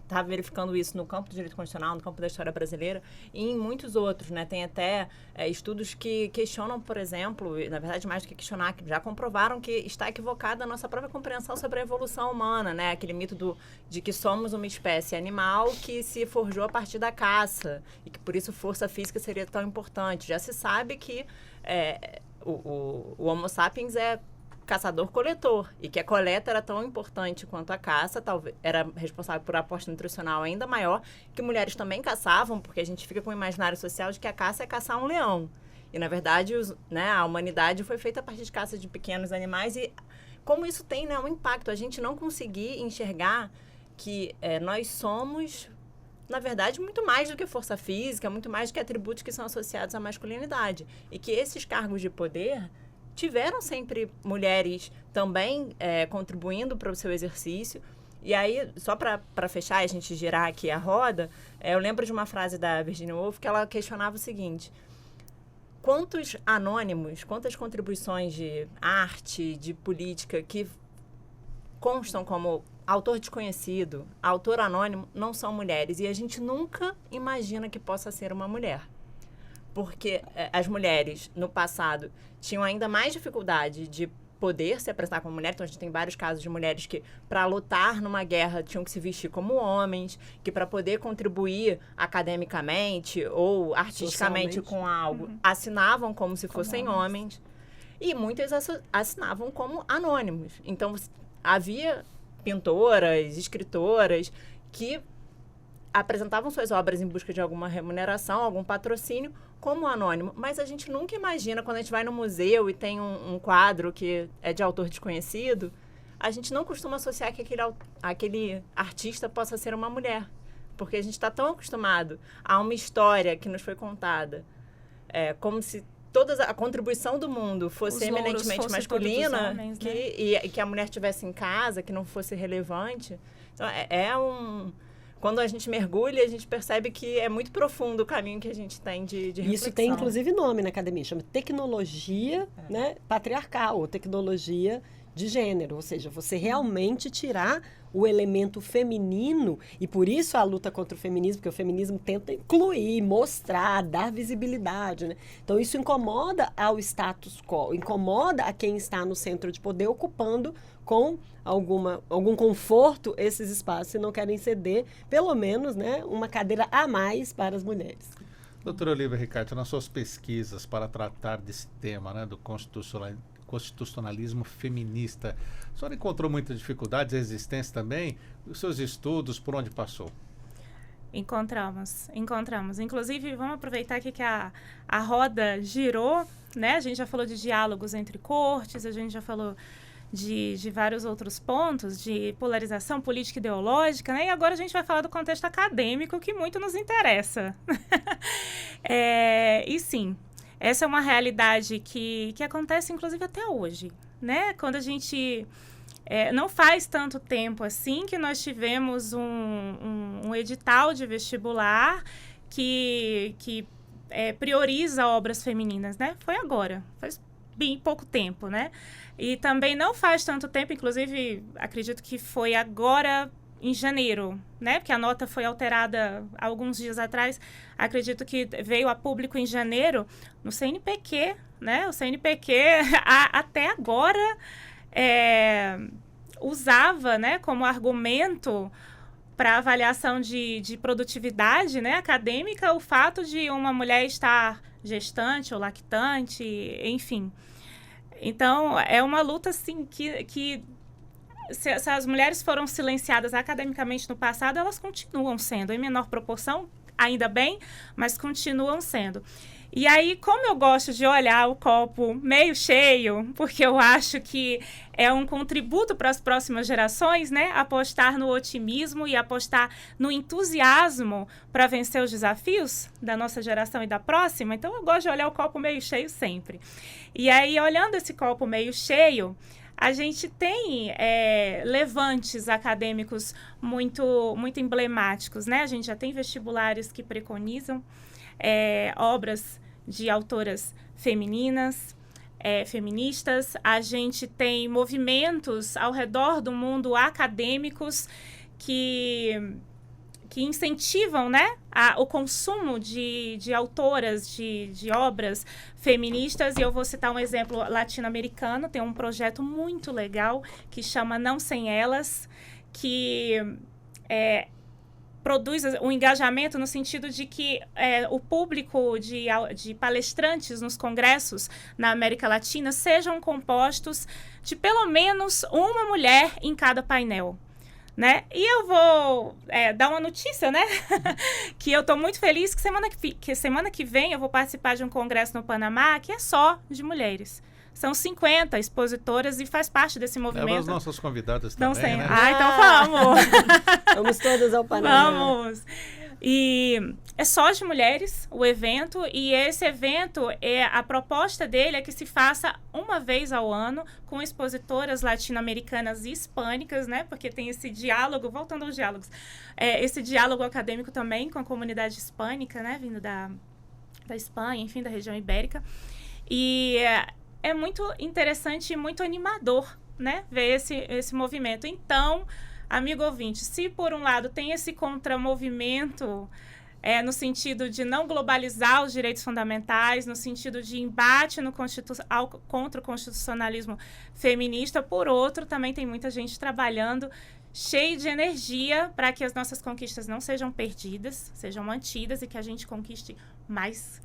está verificando isso no campo do direito constitucional, no campo da história brasileira e em muitos outros, né? Tem até estudos que questionam, por exemplo, na verdade mais do que questionar, que já comprovaram que está equivocada a nossa própria compreensão sobre a evolução humana, né? Aquele mito de que somos uma espécie animal que se forjou a partir da caça e que por isso força física seria tão importante. Já se sabe que o Homo sapiens é caçador-coletor, e que a coleta era tão importante quanto a caça, talvez era responsável por aporte nutricional ainda maior, que mulheres também caçavam, porque a gente fica com o imaginário social de que a caça é caçar um leão. E, na verdade, a humanidade foi feita a partir de caça de pequenos animais, e como isso tem, né, um impacto, a gente não conseguir enxergar que nós somos, na verdade, muito mais do que força física, muito mais do que atributos que são associados à masculinidade, e que esses cargos de poder tiveram sempre mulheres também contribuindo para o seu exercício. E aí, só para fechar e a gente girar aqui a roda, eu lembro de uma frase da Virginia Woolf que ela questionava o seguinte: quantos anônimos, quantas contribuições de arte, de política que constam como autor desconhecido, autor anônimo, não são mulheres? E a gente nunca imagina que possa ser uma mulher. Porque as mulheres, no passado, tinham ainda mais dificuldade de poder se apresentar como mulher. Então, a gente tem vários casos de mulheres que, para lutar numa guerra, tinham que se vestir como homens, que para poder contribuir academicamente ou artisticamente com algo, assinavam como se fossem homens. E muitas assinavam como anônimos. Então, havia pintoras, escritoras que apresentavam suas obras em busca de alguma remuneração, algum patrocínio, como anônimo. Mas a gente nunca imagina, quando a gente vai no museu e tem um quadro que é de autor desconhecido, a gente não costuma associar que aquele artista possa ser uma mulher. Porque a gente está tão acostumado a uma história que nos foi contada, como se toda a contribuição do mundo fosse eminentemente masculina, homens, e que a mulher estivesse em casa, que não fosse relevante. Então, quando a gente mergulha, a gente percebe que é muito profundo o caminho que a gente tem de reflexão. Isso tem, inclusive, nome na academia, chama tecnologia patriarcal, ou tecnologia de gênero, ou seja, você realmente tirar o elemento feminino, e por isso a luta contra o feminismo, porque o feminismo tenta incluir, mostrar, dar visibilidade, né? Então isso incomoda ao status quo, incomoda a quem está no centro de poder, ocupando com algum conforto esses espaços e não querem ceder, pelo menos, né, uma cadeira a mais para as mulheres. Doutora Olivia Ricardo, nas suas pesquisas para tratar desse tema, né, do constitucionalismo feminista, a senhora encontrou muitas dificuldades, resistência também? Os seus estudos, por onde passou? Encontramos. Inclusive, vamos aproveitar aqui que a roda girou, né? A gente já falou de diálogos entre cortes, a gente já falou de vários outros pontos, de polarização política e ideológica, né? E agora a gente vai falar do contexto acadêmico, que muito nos interessa. E sim, essa é uma realidade que acontece, inclusive, até hoje, né? Quando a gente... não faz tanto tempo assim que nós tivemos um edital de vestibular que prioriza obras femininas, né? Foi agora, faz bem pouco tempo, né? E também não faz tanto tempo, inclusive, acredito que foi agora em janeiro, né? Porque a nota foi alterada há alguns dias atrás. Acredito que veio a público em janeiro no CNPq, né? O CNPq até agora usava, né, como argumento para avaliação de produtividade, né, acadêmica, o fato de uma mulher estar gestante ou lactante, enfim. Então, é uma luta, assim, que se as mulheres foram silenciadas academicamente no passado, elas continuam sendo, em menor proporção, ainda bem, mas continuam sendo. E aí, como eu gosto de olhar o copo meio cheio, porque eu acho que é um contributo para as próximas gerações, né? Apostar no otimismo e apostar no entusiasmo para vencer os desafios da nossa geração e da próxima. Então, eu gosto de olhar o copo meio cheio sempre. E aí, olhando esse copo meio cheio, a gente tem levantes acadêmicos muito, muito emblemáticos, né? A gente já tem vestibulares que preconizam obras de autoras femininas, feministas. A gente tem movimentos ao redor do mundo acadêmicos que incentivam, né, o consumo de autoras, de obras feministas. E eu vou citar um exemplo latino-americano. Tem um projeto muito legal que chama Não Sem Elas, que produz um engajamento no sentido de que o público de palestrantes nos congressos na América Latina sejam compostos de pelo menos uma mulher em cada painel, né? E eu vou dar uma notícia, né? Que eu estou muito feliz que semana que vem eu vou participar de um congresso no Panamá que é só de mulheres. São 50 expositoras e faz parte desse movimento. Leva as nossas convidadas também, né? Então vamos! Vamos todas ao Panamá. Vamos! E é só de mulheres o evento, e esse evento, a proposta dele é que se faça uma vez ao ano com expositoras latino-americanas e hispânicas, né? Porque tem esse diálogo, voltando aos diálogos, esse diálogo acadêmico também com a comunidade hispânica, né? Vindo da Espanha, enfim, da região ibérica. E é muito interessante e muito animador, né, ver esse movimento. Então, amigo ouvinte, se por um lado tem esse contramovimento no sentido de não globalizar os direitos fundamentais, no sentido de embate contra o constitucionalismo feminista. Por outro, também tem muita gente trabalhando cheio de energia para que as nossas conquistas não sejam perdidas, sejam mantidas e que a gente conquiste mais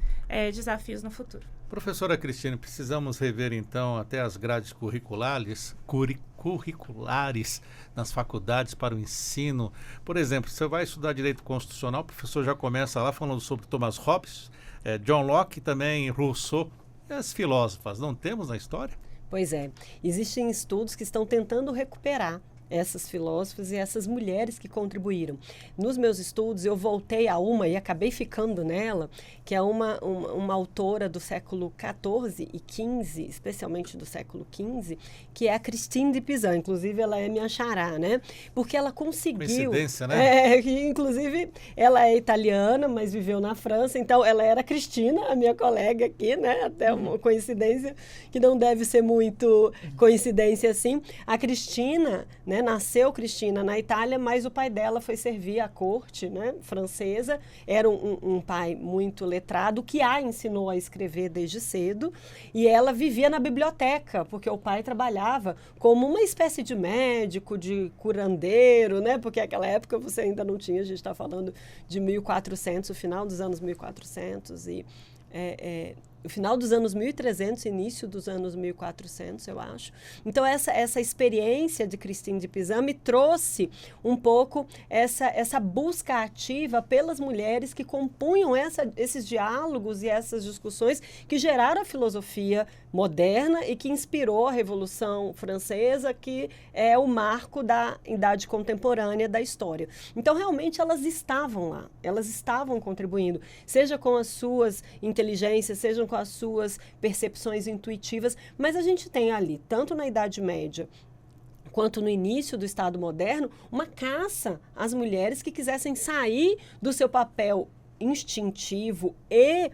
desafios no futuro. Professora Cristina, precisamos rever então até as grades curriculares nas faculdades para o ensino. Por exemplo, você vai estudar direito constitucional, o professor já começa lá falando sobre Thomas Hobbes, John Locke e também Rousseau. E as filósofas, não temos na história? Pois é, existem estudos que estão tentando recuperar essas filósofas e essas mulheres que contribuíram. Nos meus estudos, eu voltei a uma e acabei ficando nela, que é uma autora do século XIV e XV, especialmente do século XV, que é a Christine de Pizan. Inclusive, ela é minha xará, né? Porque ela conseguiu... Coincidência, né? Inclusive, ela é italiana, mas viveu na França. Então, ela era Cristina, a minha colega aqui, né? Até uma coincidência que não deve ser muito coincidência assim. A Cristina, né? Nasceu Cristina na Itália, mas o pai dela foi servir à corte, né, francesa. Era um pai muito letrado, que a ensinou a escrever desde cedo. E ela vivia na biblioteca, porque o pai trabalhava como uma espécie de médico, de curandeiro, né? Porque naquela época você ainda não tinha, a gente está falando de 1400, o final dos anos 1400 e... o final dos anos 1300, início dos anos 1400, eu acho. Então, essa experiência de Christine de Pizan me trouxe um pouco essa busca ativa pelas mulheres que compunham esses diálogos e essas discussões que geraram a filosofia moderna e que inspirou a Revolução Francesa, que é o marco da idade contemporânea da história. Então, realmente, elas estavam lá, elas estavam contribuindo, seja com as suas inteligências, sejam com as suas percepções intuitivas, mas a gente tem ali, tanto na Idade Média quanto no início do Estado moderno, uma caça às mulheres que quisessem sair do seu papel instintivo e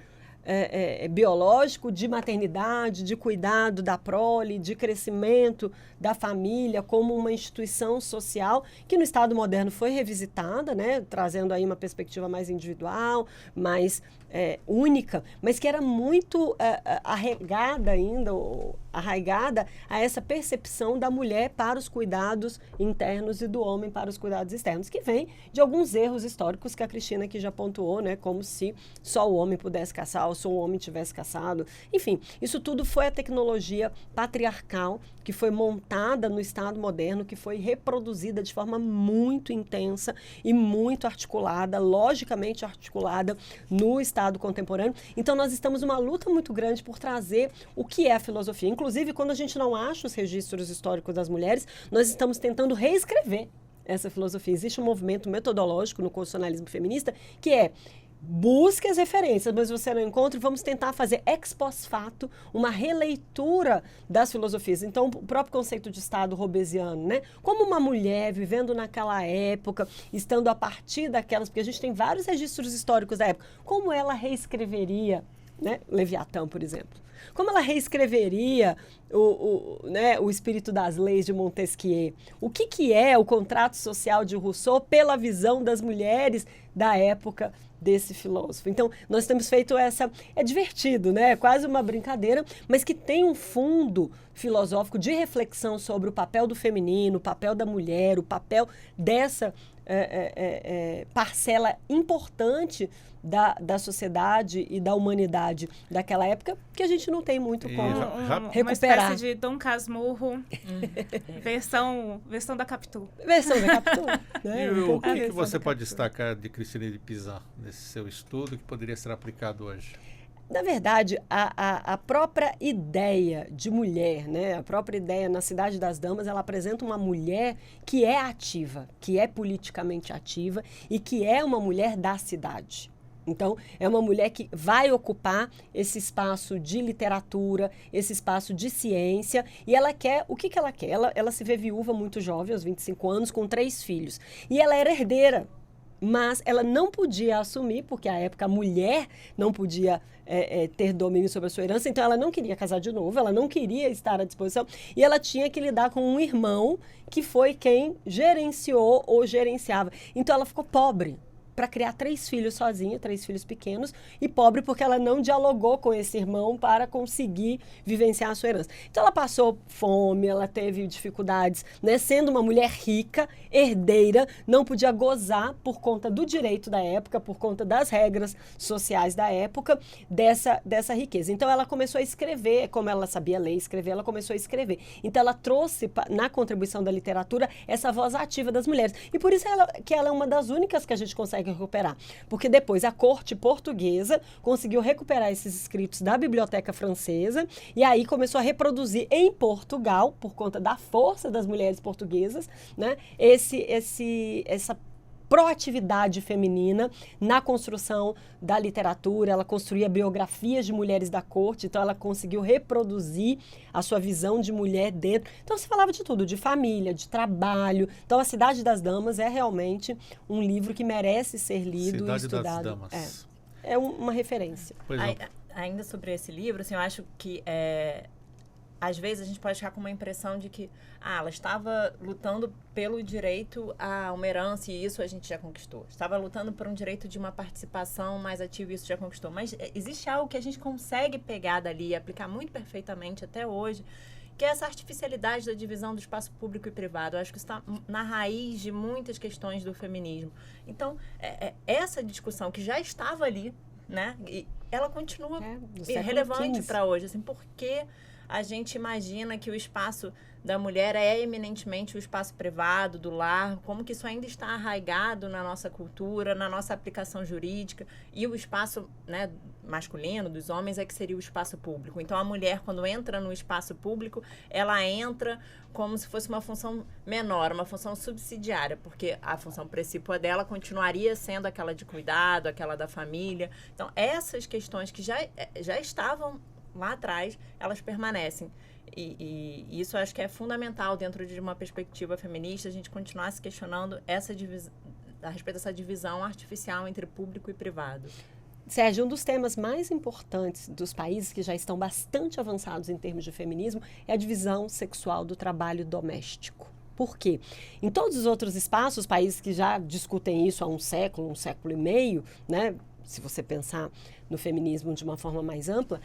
biológico de maternidade, de cuidado da prole, de crescimento da família como uma instituição social que no Estado moderno foi revisitada, né, trazendo aí uma perspectiva mais individual, mais única, mas que era muito arraigada a essa percepção da mulher para os cuidados internos e do homem para os cuidados externos, que vem de alguns erros históricos que a Cristina aqui já pontuou, né, como se só o homem pudesse caçar ou só o homem tivesse caçado. Enfim, isso tudo foi a tecnologia patriarcal que foi montada no Estado moderno, que foi reproduzida de forma muito intensa e muito articulada, logicamente articulada no Estado contemporâneo. Então, nós estamos numa luta muito grande por trazer o que é a filosofia. Inclusive, quando a gente não acha os registros históricos das mulheres, nós estamos tentando reescrever essa filosofia. Existe um movimento metodológico no constitucionalismo feminista que é: busque as referências, mas você não encontra, vamos tentar fazer ex post facto uma releitura das filosofias. Então, o próprio conceito de Estado hobbesiano, né? Como uma mulher vivendo naquela época, estando a partir daquelas, porque a gente tem vários registros históricos da época, como ela reescreveria, né, Leviatã, por exemplo? Como ela reescreveria o espírito das leis de Montesquieu? O que é o contrato social de Rousseau pela visão das mulheres da época desse filósofo? Então, nós temos feito é divertido, né? É quase uma brincadeira, mas que tem um fundo filosófico de reflexão sobre o papel do feminino, o papel da mulher, o papel dessa parcela importante da sociedade e da humanidade daquela época, que a gente não tem muito como recuperar. Uma espécie de Dom Casmurro, versão da Capitu. Versão da Capitu. Né? E o que você pode destacar de Christine de Pizan nesse seu estudo que poderia ser aplicado hoje? Na verdade, a própria ideia de mulher, né, a própria ideia na Cidade das Damas, ela apresenta uma mulher que é ativa, que é politicamente ativa e que é uma mulher da cidade. Então, é uma mulher que vai ocupar esse espaço de literatura, esse espaço de ciência, e ela quer, o que ela quer? Ela se vê viúva muito jovem, aos 25 anos, com 3 filhos. E ela era herdeira, mas ela não podia assumir, porque à época a mulher não podia ter domínio sobre a sua herança, então ela não queria casar de novo, ela não queria estar à disposição, e ela tinha que lidar com um irmão que foi quem gerenciou ou gerenciava. Então ela ficou pobre. para criar 3 filhos sozinha, 3 filhos pequenos, e pobre porque ela não dialogou com esse irmão para conseguir vivenciar a sua herança. Então ela passou fome, ela teve dificuldades, né? Sendo uma mulher rica, herdeira, não podia gozar por conta do direito da época, por conta das regras sociais da época, dessa riqueza. Então ela começou a escrever, como ela sabia ler e escrever, ela começou a escrever. Então ela trouxe na contribuição da literatura essa voz ativa das mulheres. E por isso que ela é uma das únicas que a gente consegue recuperar. Porque depois a corte portuguesa conseguiu recuperar esses escritos da biblioteca francesa e aí começou a reproduzir em Portugal, por conta da força das mulheres portuguesas, né, essa proatividade feminina na construção da literatura. Ela construía biografias de mulheres da corte, então ela conseguiu reproduzir a sua visão de mulher dentro. Então se falava de tudo, de família, de trabalho. Então A Cidade das Damas é realmente um livro que merece ser lido e estudado. Cidade das Damas. É uma referência. Ainda sobre esse livro, assim, eu acho que às vezes a gente pode ficar com uma impressão de que ela estava lutando pelo direito a uma herança e isso a gente já conquistou. Estava lutando por um direito de uma participação mais ativa e isso já conquistou. Mas existe algo que a gente consegue pegar dali e aplicar muito perfeitamente até hoje, que é essa artificialidade da divisão do espaço público e privado. Eu acho que isso está na raiz de muitas questões do feminismo. Então, essa discussão que já estava ali, né, e ela continua relevante para hoje. Assim, por que a gente imagina que o espaço da mulher é eminentemente o espaço privado, do lar, como que isso ainda está arraigado na nossa cultura, na nossa aplicação jurídica, e o espaço, né, masculino, dos homens, é que seria o espaço público. Então, a mulher, quando entra no espaço público, ela entra como se fosse uma função menor, uma função subsidiária, porque a função principal dela continuaria sendo aquela de cuidado, aquela da família. Então, essas questões que já estavam lá atrás, elas permanecem. E isso eu acho que é fundamental dentro de uma perspectiva feminista, a gente continuar se questionando a respeito dessa divisão artificial entre público e privado. Sérgio, um dos temas mais importantes dos países que já estão bastante avançados em termos de feminismo é a divisão sexual do trabalho doméstico. Por quê? Em todos os outros espaços, países que já discutem isso há um século e meio, né, se você pensar no feminismo de uma forma mais ampla,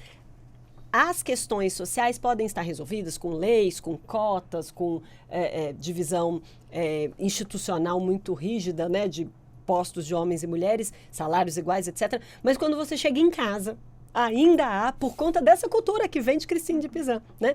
as questões sociais podem estar resolvidas com leis, com cotas, com divisão institucional muito rígida, né, de postos de homens e mulheres, salários iguais, etc. Mas quando você chega em casa, ainda há, por conta dessa cultura que vem de Christine de Pizan, né?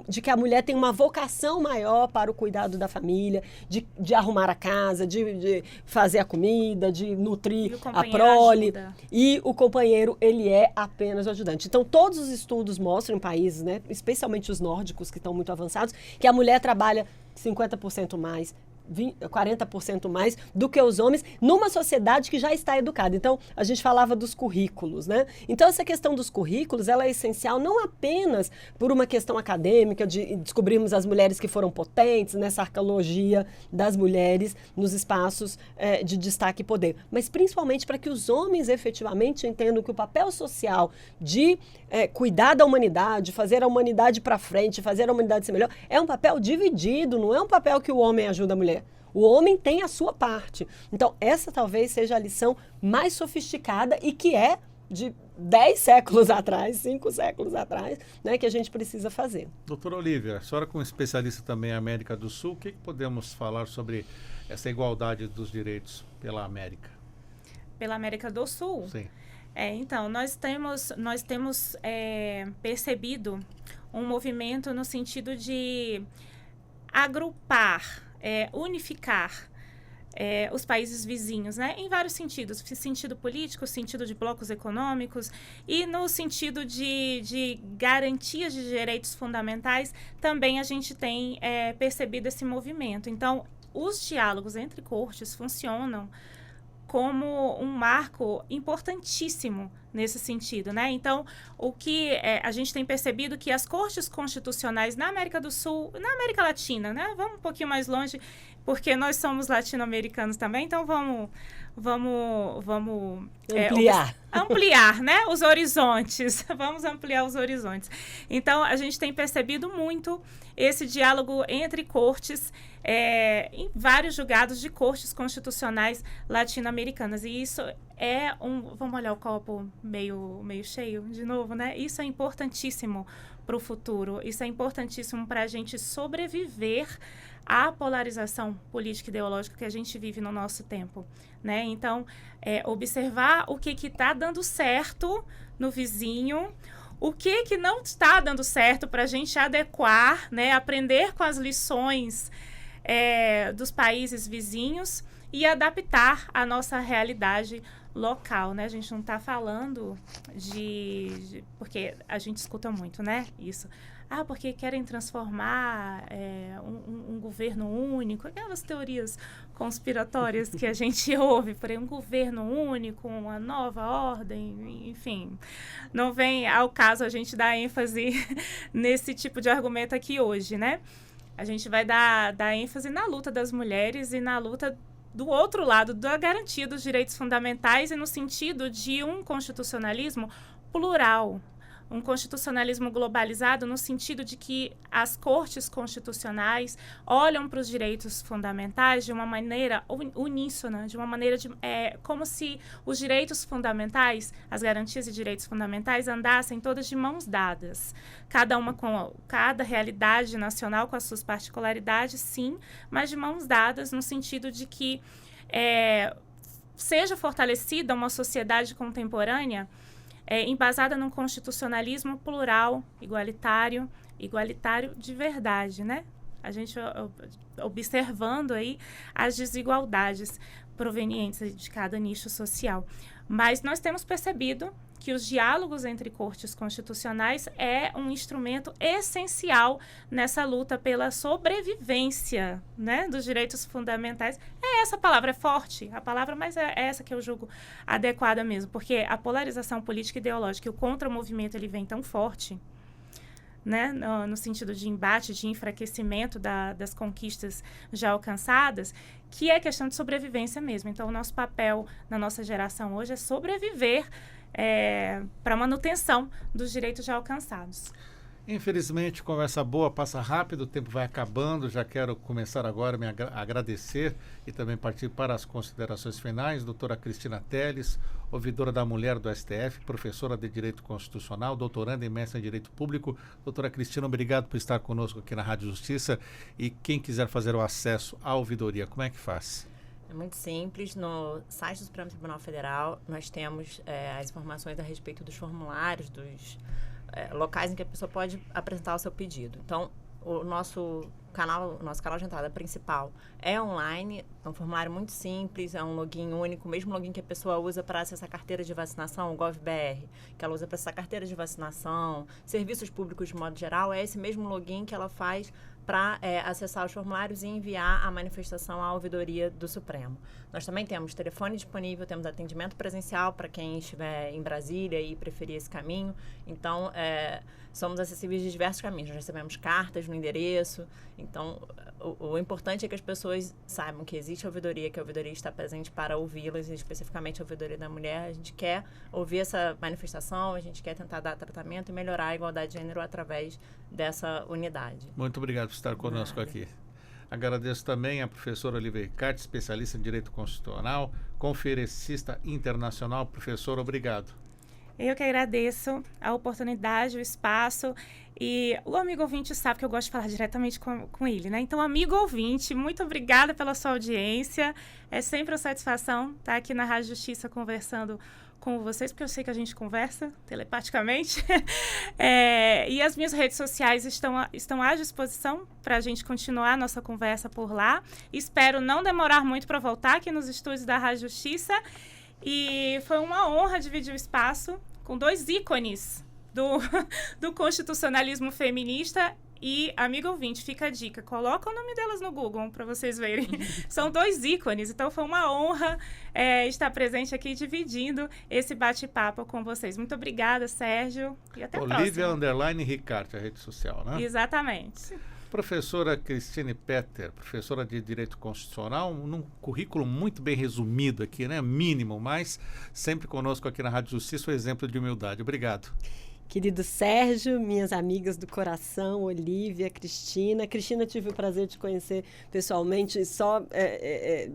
De que a mulher tem uma vocação maior para o cuidado da família, de arrumar a casa, de fazer a comida, de nutrir a prole. E o companheiro, ele é apenas o ajudante. Então, todos os estudos mostram em países, né, especialmente os nórdicos, que estão muito avançados, que a mulher trabalha 50% mais, 40% mais do que os homens, numa sociedade que já está educada. Então, a gente falava dos currículos, né? Então, essa questão dos currículos, ela é essencial não apenas por uma questão acadêmica, de descobrirmos as mulheres que foram potentes nessa arqueologia das mulheres nos espaços de destaque e poder, mas principalmente para que os homens efetivamente entendam que o papel social de cuidar da humanidade, fazer a humanidade para frente, fazer a humanidade ser melhor, é um papel dividido, não é um papel que o homem ajuda a mulher. O homem tem a sua parte. Então, essa talvez seja a lição mais sofisticada e que é de 10 séculos atrás, 5 séculos atrás, né, que a gente precisa fazer. Doutora Olívia, a senhora como especialista também em América do Sul, o que podemos falar sobre essa igualdade dos direitos pela América? Pela América do Sul? Sim. Então, nós temos percebido um movimento no sentido de agrupar, unificar os países vizinhos, né? Em vários sentidos, sentido político, sentido de blocos econômicos e no sentido de garantias de direitos fundamentais, também a gente tem percebido esse movimento. Então, os diálogos entre cortes funcionam como um marco importantíssimo nesse sentido, né? Então, o que a gente tem percebido que as cortes constitucionais na América do Sul, na América Latina, né? Vamos um pouquinho mais longe, porque nós somos latino-americanos também, então vamos ampliar, né, os horizontes. Vamos ampliar os horizontes. Então, a gente tem percebido muito esse diálogo entre cortes em vários julgados de cortes constitucionais latino-americanas. E isso é vamos olhar o copo meio cheio de novo, né? Isso é importantíssimo para o futuro. Isso é importantíssimo para a gente sobreviver à polarização política e ideológica que a gente vive no nosso tempo, né? Então, observar o que está dando certo no vizinho, o que não está dando certo para a gente adequar, né? Aprender com as lições dos países vizinhos e adaptar a nossa realidade local, né? A gente não está falando porque a gente escuta muito, né? Isso. Porque querem transformar um governo único, aquelas teorias conspiratórias que a gente ouve, por aí, um governo único, uma nova ordem, enfim. Não vem ao caso a gente dar ênfase nesse tipo de argumento aqui hoje, né? A gente vai dar ênfase na luta das mulheres e na luta do outro lado, da garantia dos direitos fundamentais e no sentido de um constitucionalismo plural, um constitucionalismo globalizado no sentido de que as cortes constitucionais olham para os direitos fundamentais de uma maneira uníssona, de uma maneira como se os direitos fundamentais, as garantias de direitos fundamentais andassem todas de mãos dadas, cada realidade nacional com as suas particularidades, sim, mas de mãos dadas no sentido de que seja fortalecida uma sociedade contemporânea embasada num constitucionalismo plural, igualitário de verdade, né? A gente observando aí as desigualdades provenientes de cada nicho social. Mas nós temos percebido que os diálogos entre cortes constitucionais é um instrumento essencial nessa luta pela sobrevivência, né, dos direitos fundamentais. Essa palavra é forte, a palavra, mas é essa que eu julgo adequada mesmo, porque a polarização política e ideológica e o contra-movimento ele vem tão forte, né, no sentido de embate, de enfraquecimento das conquistas já alcançadas, que é questão de sobrevivência mesmo. Então, o nosso papel na nossa geração hoje é sobreviver para a manutenção dos direitos já alcançados. Infelizmente, conversa boa, passa rápido, o tempo vai acabando. Já quero começar agora a agradecer e também partir para as considerações finais. Doutora Cristina Telles, ouvidora da mulher do STF, professora de Direito Constitucional, doutoranda e mestre em Direito Público. Doutora Cristina, obrigado por estar conosco aqui na Rádio Justiça. E quem quiser fazer o acesso à ouvidoria, como é que faz? É muito simples. No site do Supremo Tribunal Federal, nós temos as informações a respeito dos formulários, dos locais em que a pessoa pode apresentar o seu pedido. Então, o nosso canal de entrada principal é online, é um formulário muito simples, é um login único, o mesmo login que a pessoa usa para acessar a carteira de vacinação, o GovBR, que ela usa para acessar a carteira de vacinação, serviços públicos de modo geral, é esse mesmo login que ela faz para acessar os formulários e enviar a manifestação à ouvidoria do Supremo. Nós também temos telefone disponível, temos atendimento presencial para quem estiver em Brasília e preferir esse caminho. Então, somos acessíveis de diversos caminhos. Nós recebemos cartas no endereço. Então, o importante é que as pessoas saibam que existe a ouvidoria, que a ouvidoria está presente para ouvi-las, e especificamente a ouvidoria da mulher. A gente quer ouvir essa manifestação, a gente quer tentar dar tratamento e melhorar a igualdade de gênero através dessa unidade. Muito obrigado por estar conosco aqui. Agradeço também a professora Olivia Ricarte, especialista em Direito Constitucional, conferencista internacional. Professor, obrigado. Eu que agradeço a oportunidade, o espaço, e o amigo ouvinte sabe que eu gosto de falar diretamente com ele, né? Então, amigo ouvinte, muito obrigada pela sua audiência. É sempre uma satisfação estar aqui na Rádio Justiça conversando com vocês, porque eu sei que a gente conversa telepaticamente. E as minhas redes sociais estão à disposição para a gente continuar a nossa conversa por lá. Espero não demorar muito para voltar aqui nos estúdios da Rádio Justiça. E foi uma honra dividir o espaço com dois ícones do constitucionalismo feminista. E, amigo ouvinte, fica a dica, coloca o nome delas no Google para vocês verem. São dois ícones, então foi uma honra estar presente aqui dividindo esse bate-papo com vocês. Muito obrigada, Sérgio, e até a próxima. Olivia _Ricarte, a rede social, né? Exatamente. Professora Cristine Petter, professora de Direito Constitucional, num currículo muito bem resumido aqui, né? Mínimo, mas sempre conosco aqui na Rádio Justiça, o exemplo de humildade. Obrigado. Querido Sérgio, minhas amigas do coração, Olívia, Cristina. Cristina, tive o prazer de conhecer pessoalmente só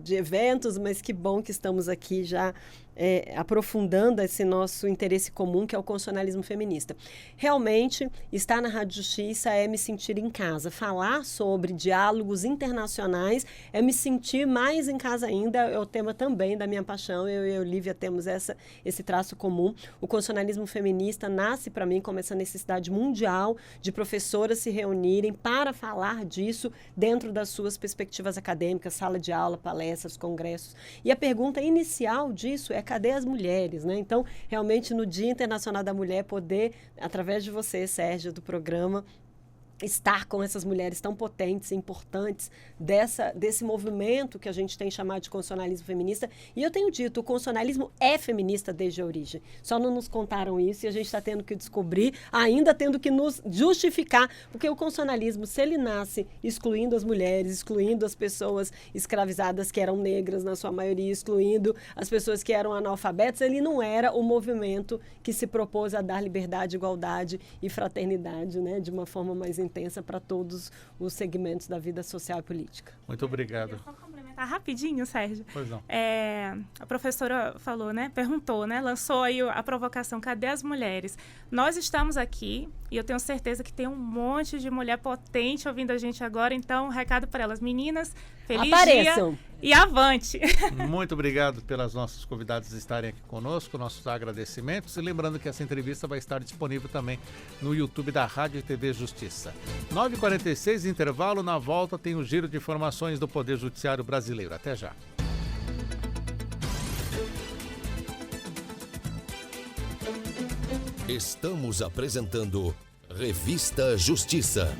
de eventos, mas que bom que estamos aqui já aprofundando esse nosso interesse comum, que é o constitucionalismo feminista. Realmente, estar na Rádio Justiça é me sentir em casa. Falar sobre diálogos internacionais é me sentir mais em casa ainda. É o tema também da minha paixão. Eu e a Olívia temos esse traço comum. O constitucionalismo feminista nasce para mim como essa necessidade mundial de professoras se reunirem para falar disso dentro das suas perspectivas acadêmicas, sala de aula, palestras, congressos. E a pergunta inicial disso é: cadê as mulheres, né? Então, realmente, no Dia Internacional da Mulher, poder, através de você, Sérgio, do programa, estar com essas mulheres tão potentes e importantes desse movimento que a gente tem chamado de constitucionalismo feminista. E eu tenho dito, o constitucionalismo é feminista desde a origem. Só não nos contaram isso e a gente está tendo que descobrir, ainda tendo que nos justificar, porque o constitucionalismo, se ele nasce excluindo as mulheres, excluindo as pessoas escravizadas que eram negras na sua maioria, excluindo as pessoas que eram analfabetas, ele não era o movimento que se propôs a dar liberdade, igualdade e fraternidade, né, de uma forma mais intensa para todos os segmentos da vida social e política. Muito obrigado. Só complementar rapidinho, Sérgio. Pois não. A professora falou, né? Perguntou, né? Lançou aí a provocação: cadê as mulheres? Nós estamos aqui e eu tenho certeza que tem um monte de mulher potente ouvindo a gente agora. Então, recado para elas: meninas, feliz Apareçam. dia e avante! Muito obrigado pelas nossas convidadas estarem aqui conosco, nossos agradecimentos. E lembrando que essa entrevista vai estar disponível também no YouTube da Rádio e TV Justiça. 9h46, intervalo. Na volta tem o giro de informações do Poder Judiciário Brasileiro. Até já. Estamos apresentando Revista Justiça.